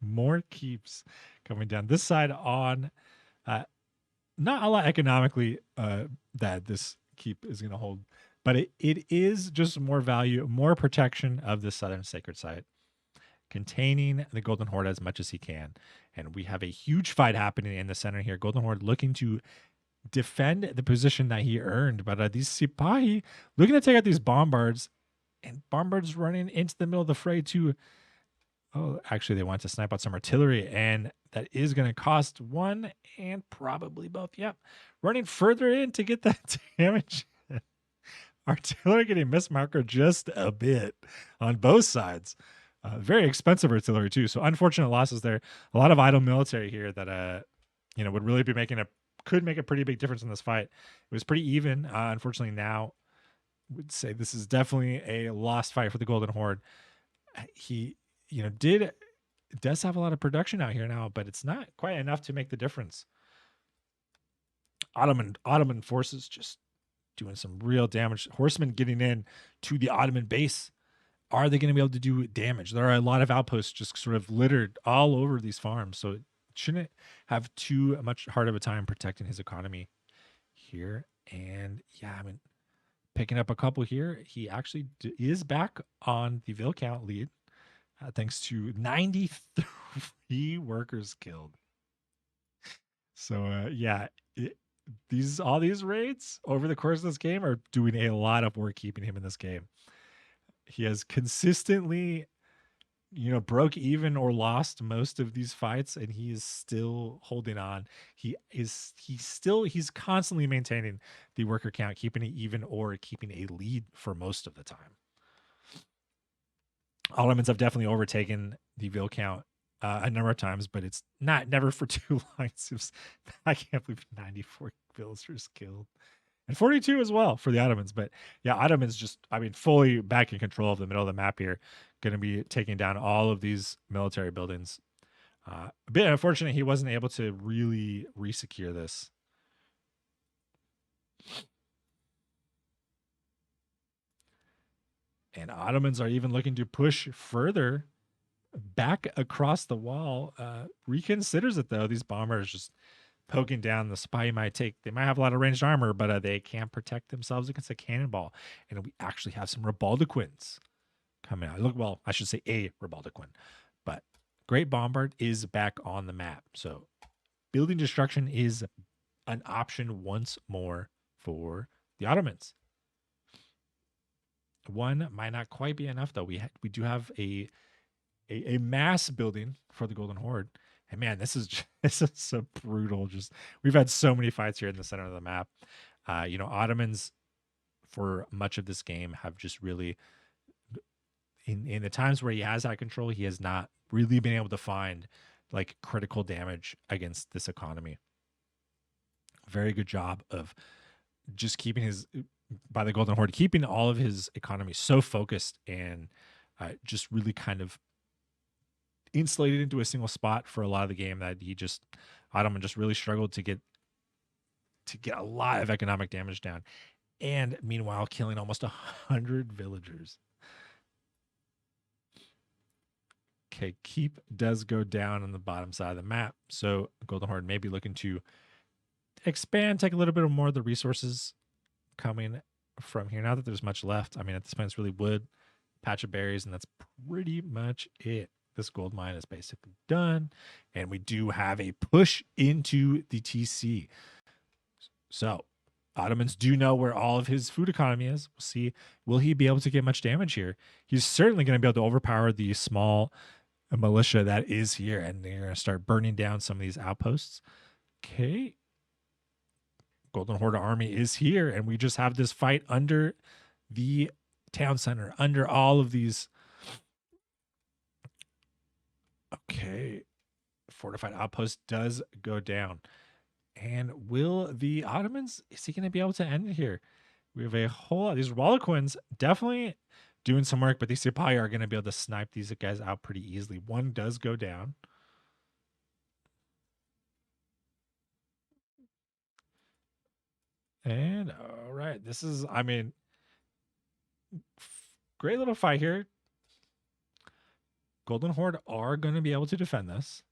more keeps coming down this side on not a lot economically that this keep is going to hold, but it is just more value, more protection of the southern sacred site, containing the Golden Horde as much as he can. And we have a huge fight happening in the center here. Golden Horde looking to defend the position that he earned, but these Sipahi looking to take out these bombards, and bombards running into the middle of the fray too. Oh, actually, they want to snipe out some artillery, and that is going to cost one and probably both. Yep. Running further in to get that damage. Artillery getting mismarker just a bit on both sides. Very expensive artillery, too. So, unfortunate losses there. A lot of idle military here that, would really be could make a pretty big difference in this fight. It was pretty even. Unfortunately, now, I would say this is definitely a lost fight for the Golden Horde. He does have a lot of production out here now, but it's not quite enough to make the difference. Ottoman forces just doing some real damage. Horsemen getting in to the Ottoman base. Are they going to be able to do damage? There are a lot of outposts just sort of littered all over these farms, so it shouldn't have too much hard of a time protecting his economy here. And yeah, I mean, picking up a couple here. He actually is back on the Ville count lead. Thanks to 93 workers killed. So all these raids over the course of this game are doing a lot of work keeping him in this game. He has consistently, broke even or lost most of these fights, and he is still holding on. He's constantly maintaining the worker count, keeping it even or keeping a lead for most of the time. Ottomans have definitely overtaken the Ville count a number of times, but it's never for too long. I can't believe 94 villagers killed. And 42 as well for the Ottomans. But yeah, Ottomans fully back in control of the middle of the map here. Going to be taking down all of these military buildings. A bit unfortunate he wasn't able to really resecure this. And Ottomans are even looking to push further back across the wall. Reconsiders it though. These bombers just poking down. The spy they might have a lot of ranged armor, but they can't protect themselves against a cannonball. And we actually have some Rebaldequins coming out. I should say a Rebaldequin. But Great Bombard is back on the map. So building destruction is an option once more for the Ottomans. One might not quite be enough though. We do have a mass building for the Golden Horde. And man, this is so brutal. Just we've had so many fights here in the center of the map. Ottomans for much of this game have just really in the times where he has that control, he has not really been able to find like critical damage against this economy. Very good job of just keeping by the Golden Horde, keeping all of his economy so focused and just really kind of insulated into a single spot for a lot of the game that Ottoman just really struggled to get a lot of economic damage down, and meanwhile killing almost 100 villagers. Okay, keep does go down on the bottom side of the map. So Golden Horde may be looking to expand, take a little bit more of the resources coming from here. Not that there's much left. I mean, at this point, it's really wood, patch of berries, and that's pretty much it. This gold mine is basically done. And we do have a push into the TC. So Ottomans do know where all of his food economy is. We'll see. Will he be able to get much damage here? He's certainly going to be able to overpower the small militia that is here, and they're going to start burning down some of these outposts. Okay. Golden Horde army is here, and we just have this fight under the town center, under all of these. Okay. Fortified outpost does go down. And will the Ottomans, is he going to be able to end it here? We have a whole lot. These Wallachwins definitely doing some work, but these Sipahi are going to be able to snipe these guys out pretty easily. One does go down. And all right, this is, I mean, great little fight here. Golden Horde are going to be able to defend this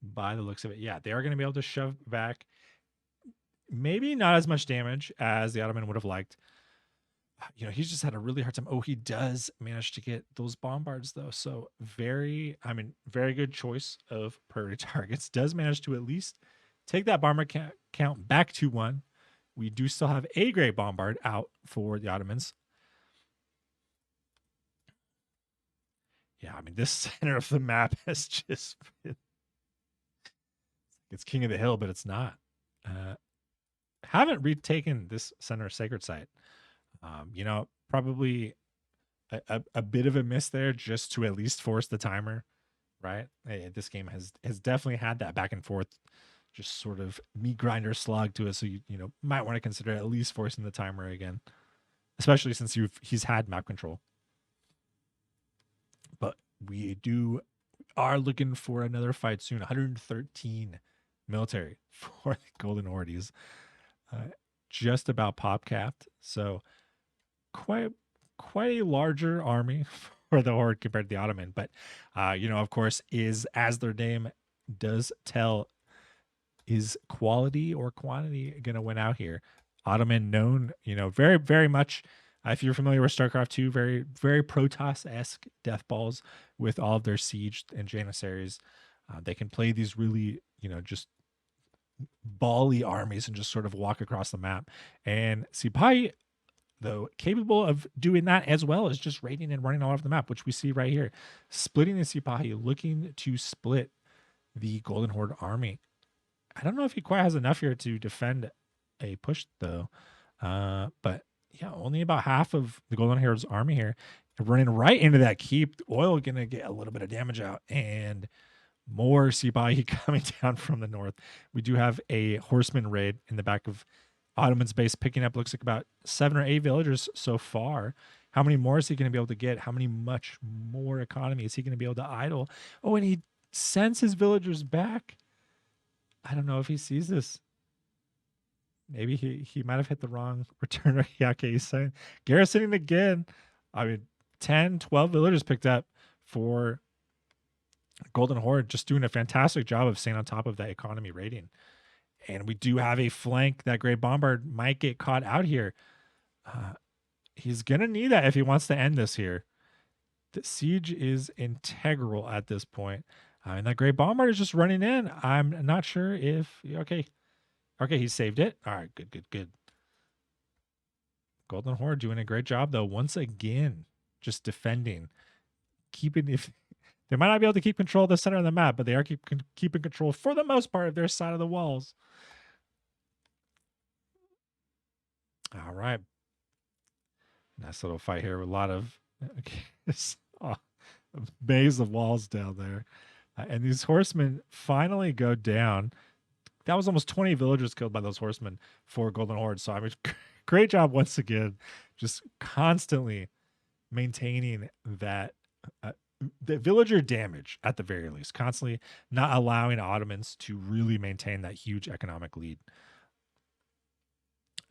by the looks of it. Yeah, they are going to be able to shove back. Maybe not as much damage as the Ottoman would have liked. You know, he's just had a really hard time. Oh, he does manage to get those bombards though. So very good choice of priority targets. Does manage to at least take that bomber count back to 1. We do still have a grade bombard out for the Ottomans. Yeah, I mean, this center of the map has just been, it's king of the hill, but it's not. Haven't retaken this center sacred site. You know, probably a bit of a miss there, just to at least force the timer, right? This game has definitely had that back and forth, just sort of meat grinder slog to it. So you know might want to consider at least forcing the timer again, especially since he's had map control. But we are looking for another fight soon. 113 military for the Golden Hordes, just about pop capped. So quite a larger army for the Horde compared to the Ottoman. But you know, of course, is, as their name does tell, is quality or quantity going to win out here? Ottoman known, you know, very, very much. If you're familiar with StarCraft 2, very, very Protoss-esque death balls with all of their siege and janissaries. They can play these really, you know, just bally armies and just sort of walk across the map. And Sipahi, though, capable of doing that as well as just raiding and running all over the map, which we see right here. Splitting the Sipahi, looking to split the Golden Horde army. I don't know if he quite has enough here to defend a push, though. But yeah, only about half of the Golden Horde's army here. Running right into that keep. Oil going to get a little bit of damage out. And more Sipahi coming down from the north. We do have a horseman raid in the back of Ottoman's base, picking up, looks like about 7 or 8 villagers so far. How many more is he going to be able to get? How many much more economy is he going to be able to idle? Oh, and he sends his villagers back. I don't know if he sees this. Maybe he might have hit the wrong return. Yeah, okay, he's saying garrisoning again. I mean, 10, 12 villagers picked up for Golden Horde, just doing a fantastic job of staying on top of that economy rating. And we do have a flank. That Great Bombard might get caught out here. He's going to need that if he wants to end this here. The siege is integral at this point. And that Great Bombard is just running in. I'm not sure if... Okay, he saved it. All right, good. Golden Horde doing a great job, though. Once again, just defending. If they might not be able to keep control of the center of the map, but they are keeping control, for the most part, of their side of the walls. All right. Nice little fight here with a lot of maze of walls down there. And these horsemen finally go down. That was almost 20 villagers killed by those horsemen for Golden Horde. So, I mean, great job once again, just constantly maintaining that the villager damage at the very least, constantly not allowing Ottomans to really maintain that huge economic lead,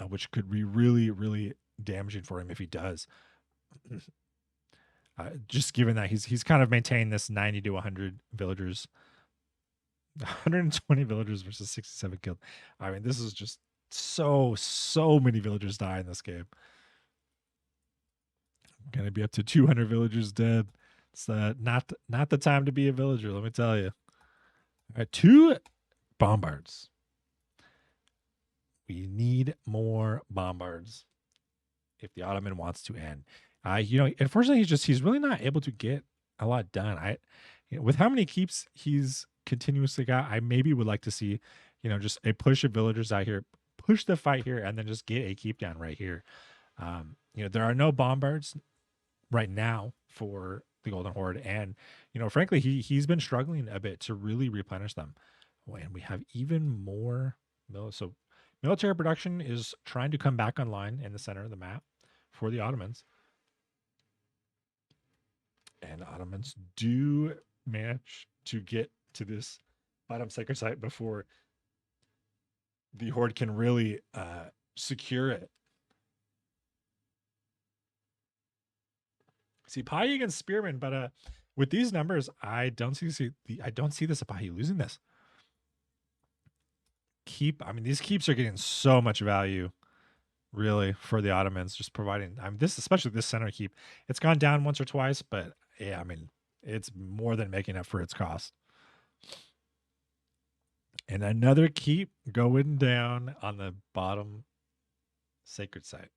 which could be really, really damaging for him if he does. Just given that he's kind of maintained this 90 to 100 villagers, 120 villagers versus 67 killed. I mean, this is just so many villagers die in this game. Gonna be up to 200 villagers dead. It's not the time to be a villager, let me tell you. All right, 2 bombards. We need more bombards if the Ottoman wants to end. Unfortunately, he's really not able to get a lot done. With how many keeps he's continuously got, I maybe would like to see, just a push of villagers out here, push the fight here, and then just get a keep down right here. There are no bombards right now for the Golden Horde, and frankly, he's been struggling a bit to really replenish them. And we have even more. So military production is trying to come back online in the center of the map for the Ottomans. And Ottomans do manage to get to this bottom sacred site before the Horde can really secure it. See, Sipahi against Spearman, but with these numbers, I don't see the Sipahi losing this. These keeps are getting so much value, really, for the Ottomans, just providing. Especially this center keep. It's gone down once or twice, but yeah, it's more than making up for its cost. And another keep going down on the bottom sacred site.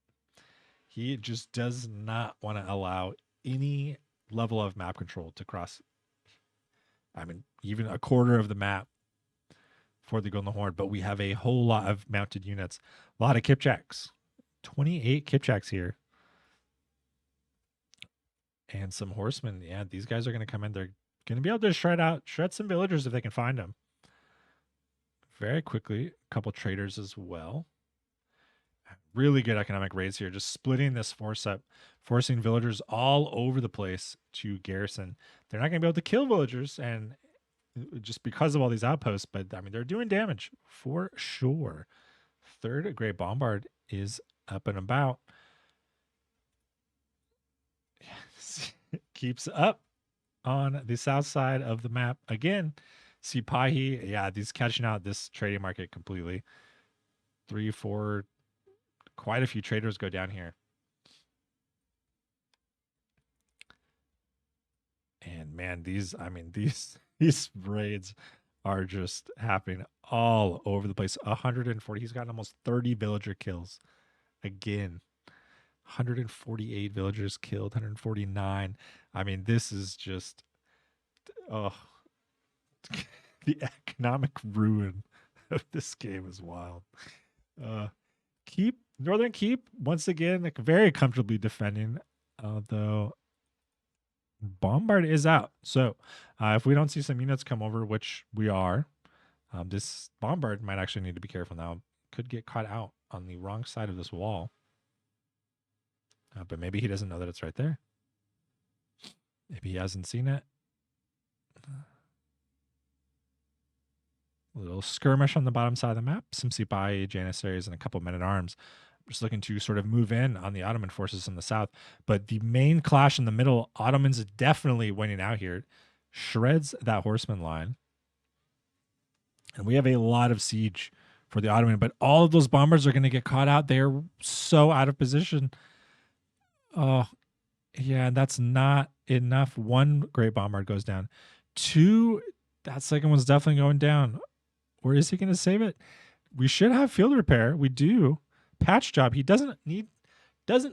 He just does not want to allow any level of map control to cross. Even a quarter of the map for the Golden Horde, but we have a whole lot of mounted units, a lot of Kipchaks, 28 Kipchaks here, and some horsemen. Yeah, these guys are going to come in. They're going to be able to shred some villagers if they can find them very quickly. A couple traders as well. Really good economic raids here, just splitting this force up, forcing villagers all over the place to garrison. They're not going to be able to kill villagers, and just because of all these outposts, but they're doing damage for sure. Third Great Bombard is up and about. Keeps up on the south side of the map again. Sipahi, yeah, these catching out this trading market completely. 3, 4, quite a few traders go down here. And man, these raids are just happening all over the place. 140. He's got almost 30 villager kills. Again, 148 villagers killed, 149. This is just, the economic ruin of this game is wild. Northern Keep, once again, very comfortably defending, though Bombard is out. So if we don't see some units come over, which we are, this Bombard might actually need to be careful now. Could get caught out on the wrong side of this wall. But maybe he doesn't know that it's right there. Maybe he hasn't seen it. A little skirmish on the bottom side of the map. Some Sipahi, Janissaries, and a couple men-at-arms. Just looking to sort of move in on the Ottoman forces in the south. But the main clash in the middle, Ottomans definitely winning out here. Shreds that horseman line. And we have a lot of siege for the Ottoman, but all of those bombers are going to get caught out. They're so out of position. Oh, yeah, that's not enough. 1 Great Bombard goes down. 2, that second one's definitely going down. Or is he going to save it? We should have field repair. We do. Patch job. He doesn't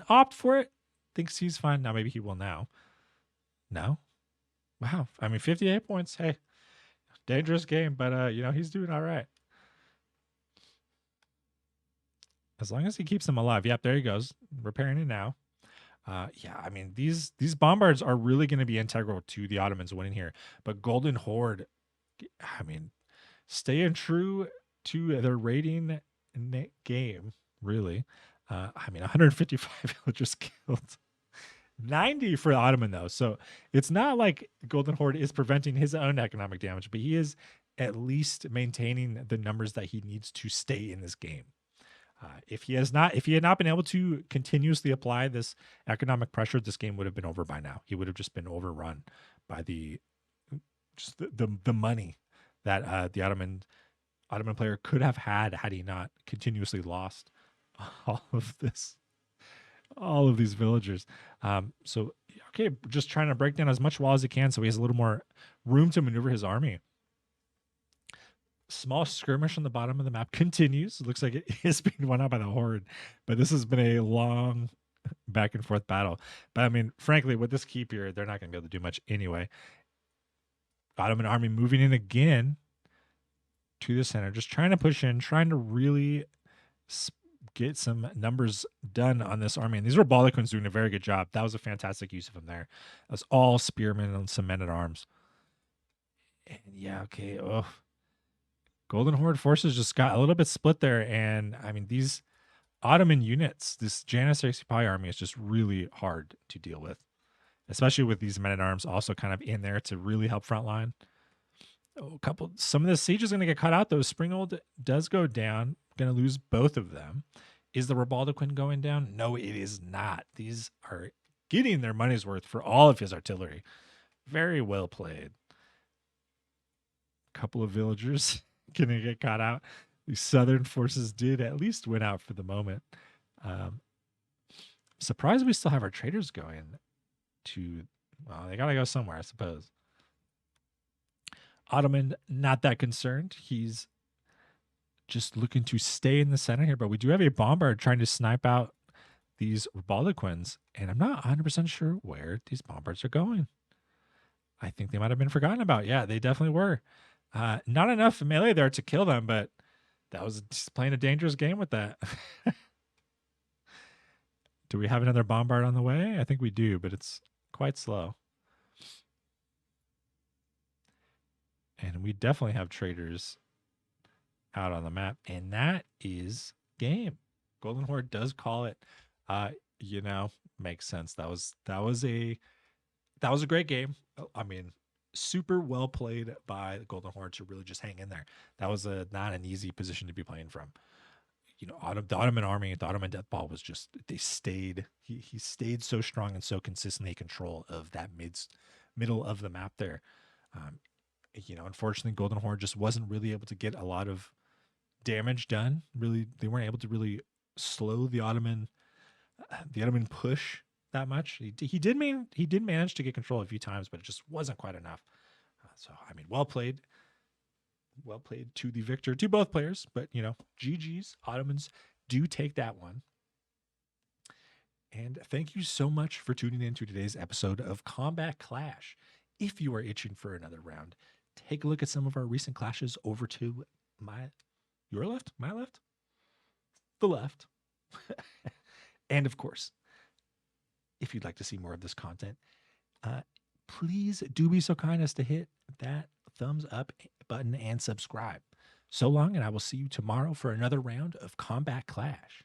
opt for it. Thinks he's fine. Now maybe he will now. No? Wow. 58 points. Hey, dangerous game, but he's doing all right. As long as he keeps them alive. Yep, there he goes. Repairing it now. These bombards are really going to be integral to the Ottomans winning here. But Golden Horde, staying true to their raiding game, really. 155 villagers killed. 90 for the Ottoman, though. So it's not like Golden Horde is preventing his own economic damage, but he is at least maintaining the numbers that he needs to stay in this game. If he had not been able to continuously apply this economic pressure, this game would have been over by now. He would have just been overrun by the money that the Ottoman player could have had he not continuously lost all of these villagers. So okay, just trying to break down as much wall as he can so he has a little more room to maneuver his army. Small skirmish on the bottom of the map continues. It looks like it is being won out by the Horde, but this has been a long back and forth battle. But I mean, frankly, with this keep here, they're not going to be able to do much anyway. Ottoman army moving in again to the center, just trying to push in, trying to really get some numbers done on this army. And these Republicans doing a very good job. That was a fantastic use of them there. That was all spearmen and some men at arms. And yeah, okay. Oh, Golden Horde forces just got a little bit split there. And I mean, these Ottoman units, this Janissary Spy army is just really hard to deal with, especially with these men at arms also kind of in there to really help frontline. Some of the siege is going to get cut out though. Springald does go down, going to lose both of them. Is the Rebaldequin going down? No, it is not. These are getting their money's worth for all of his artillery. Very well played. Couple of villagers going to get caught out. The southern forces did at least win out for the moment. Surprised we still have our traders going to, well, they got to go somewhere, I suppose. Ottoman, not that concerned. He's just looking to stay in the center here, but we do have a bombard trying to snipe out these Rebaldequins, and I'm not 100% sure where these bombards are going. I think they might have been forgotten about. Yeah, they definitely were. Not enough melee there to kill them, but that was just playing a dangerous game with that. Do we have another bombard on the way? I think we do, but it's quite slow. And we definitely have traders out on the map, and that is game. Golden Horde does call it. Makes sense. That was a great game. I mean, super well played by the Golden Horde to really just hang in there. That was not an easy position to be playing from. The Ottoman army, the Ottoman death ball was just, they stayed. He stayed so strong and so consistently in control of that middle of the map there. Unfortunately, Golden Horde just wasn't really able to get a lot of damage done. Really, they weren't able to really slow the Ottoman push that much. He did manage to get control a few times, but it just wasn't quite enough. So I mean, well played to the victor, to both players. But GG's. Ottomans do take that one. And thank you so much for tuning in to today's episode of Combat Clash. If you are itching for another round, take a look at some of our recent clashes over to your left, my left, the left. And of course, if you'd like to see more of this content, please do be so kind as to hit that thumbs up button and subscribe. So long, and I will see you tomorrow for another round of Combat Clash.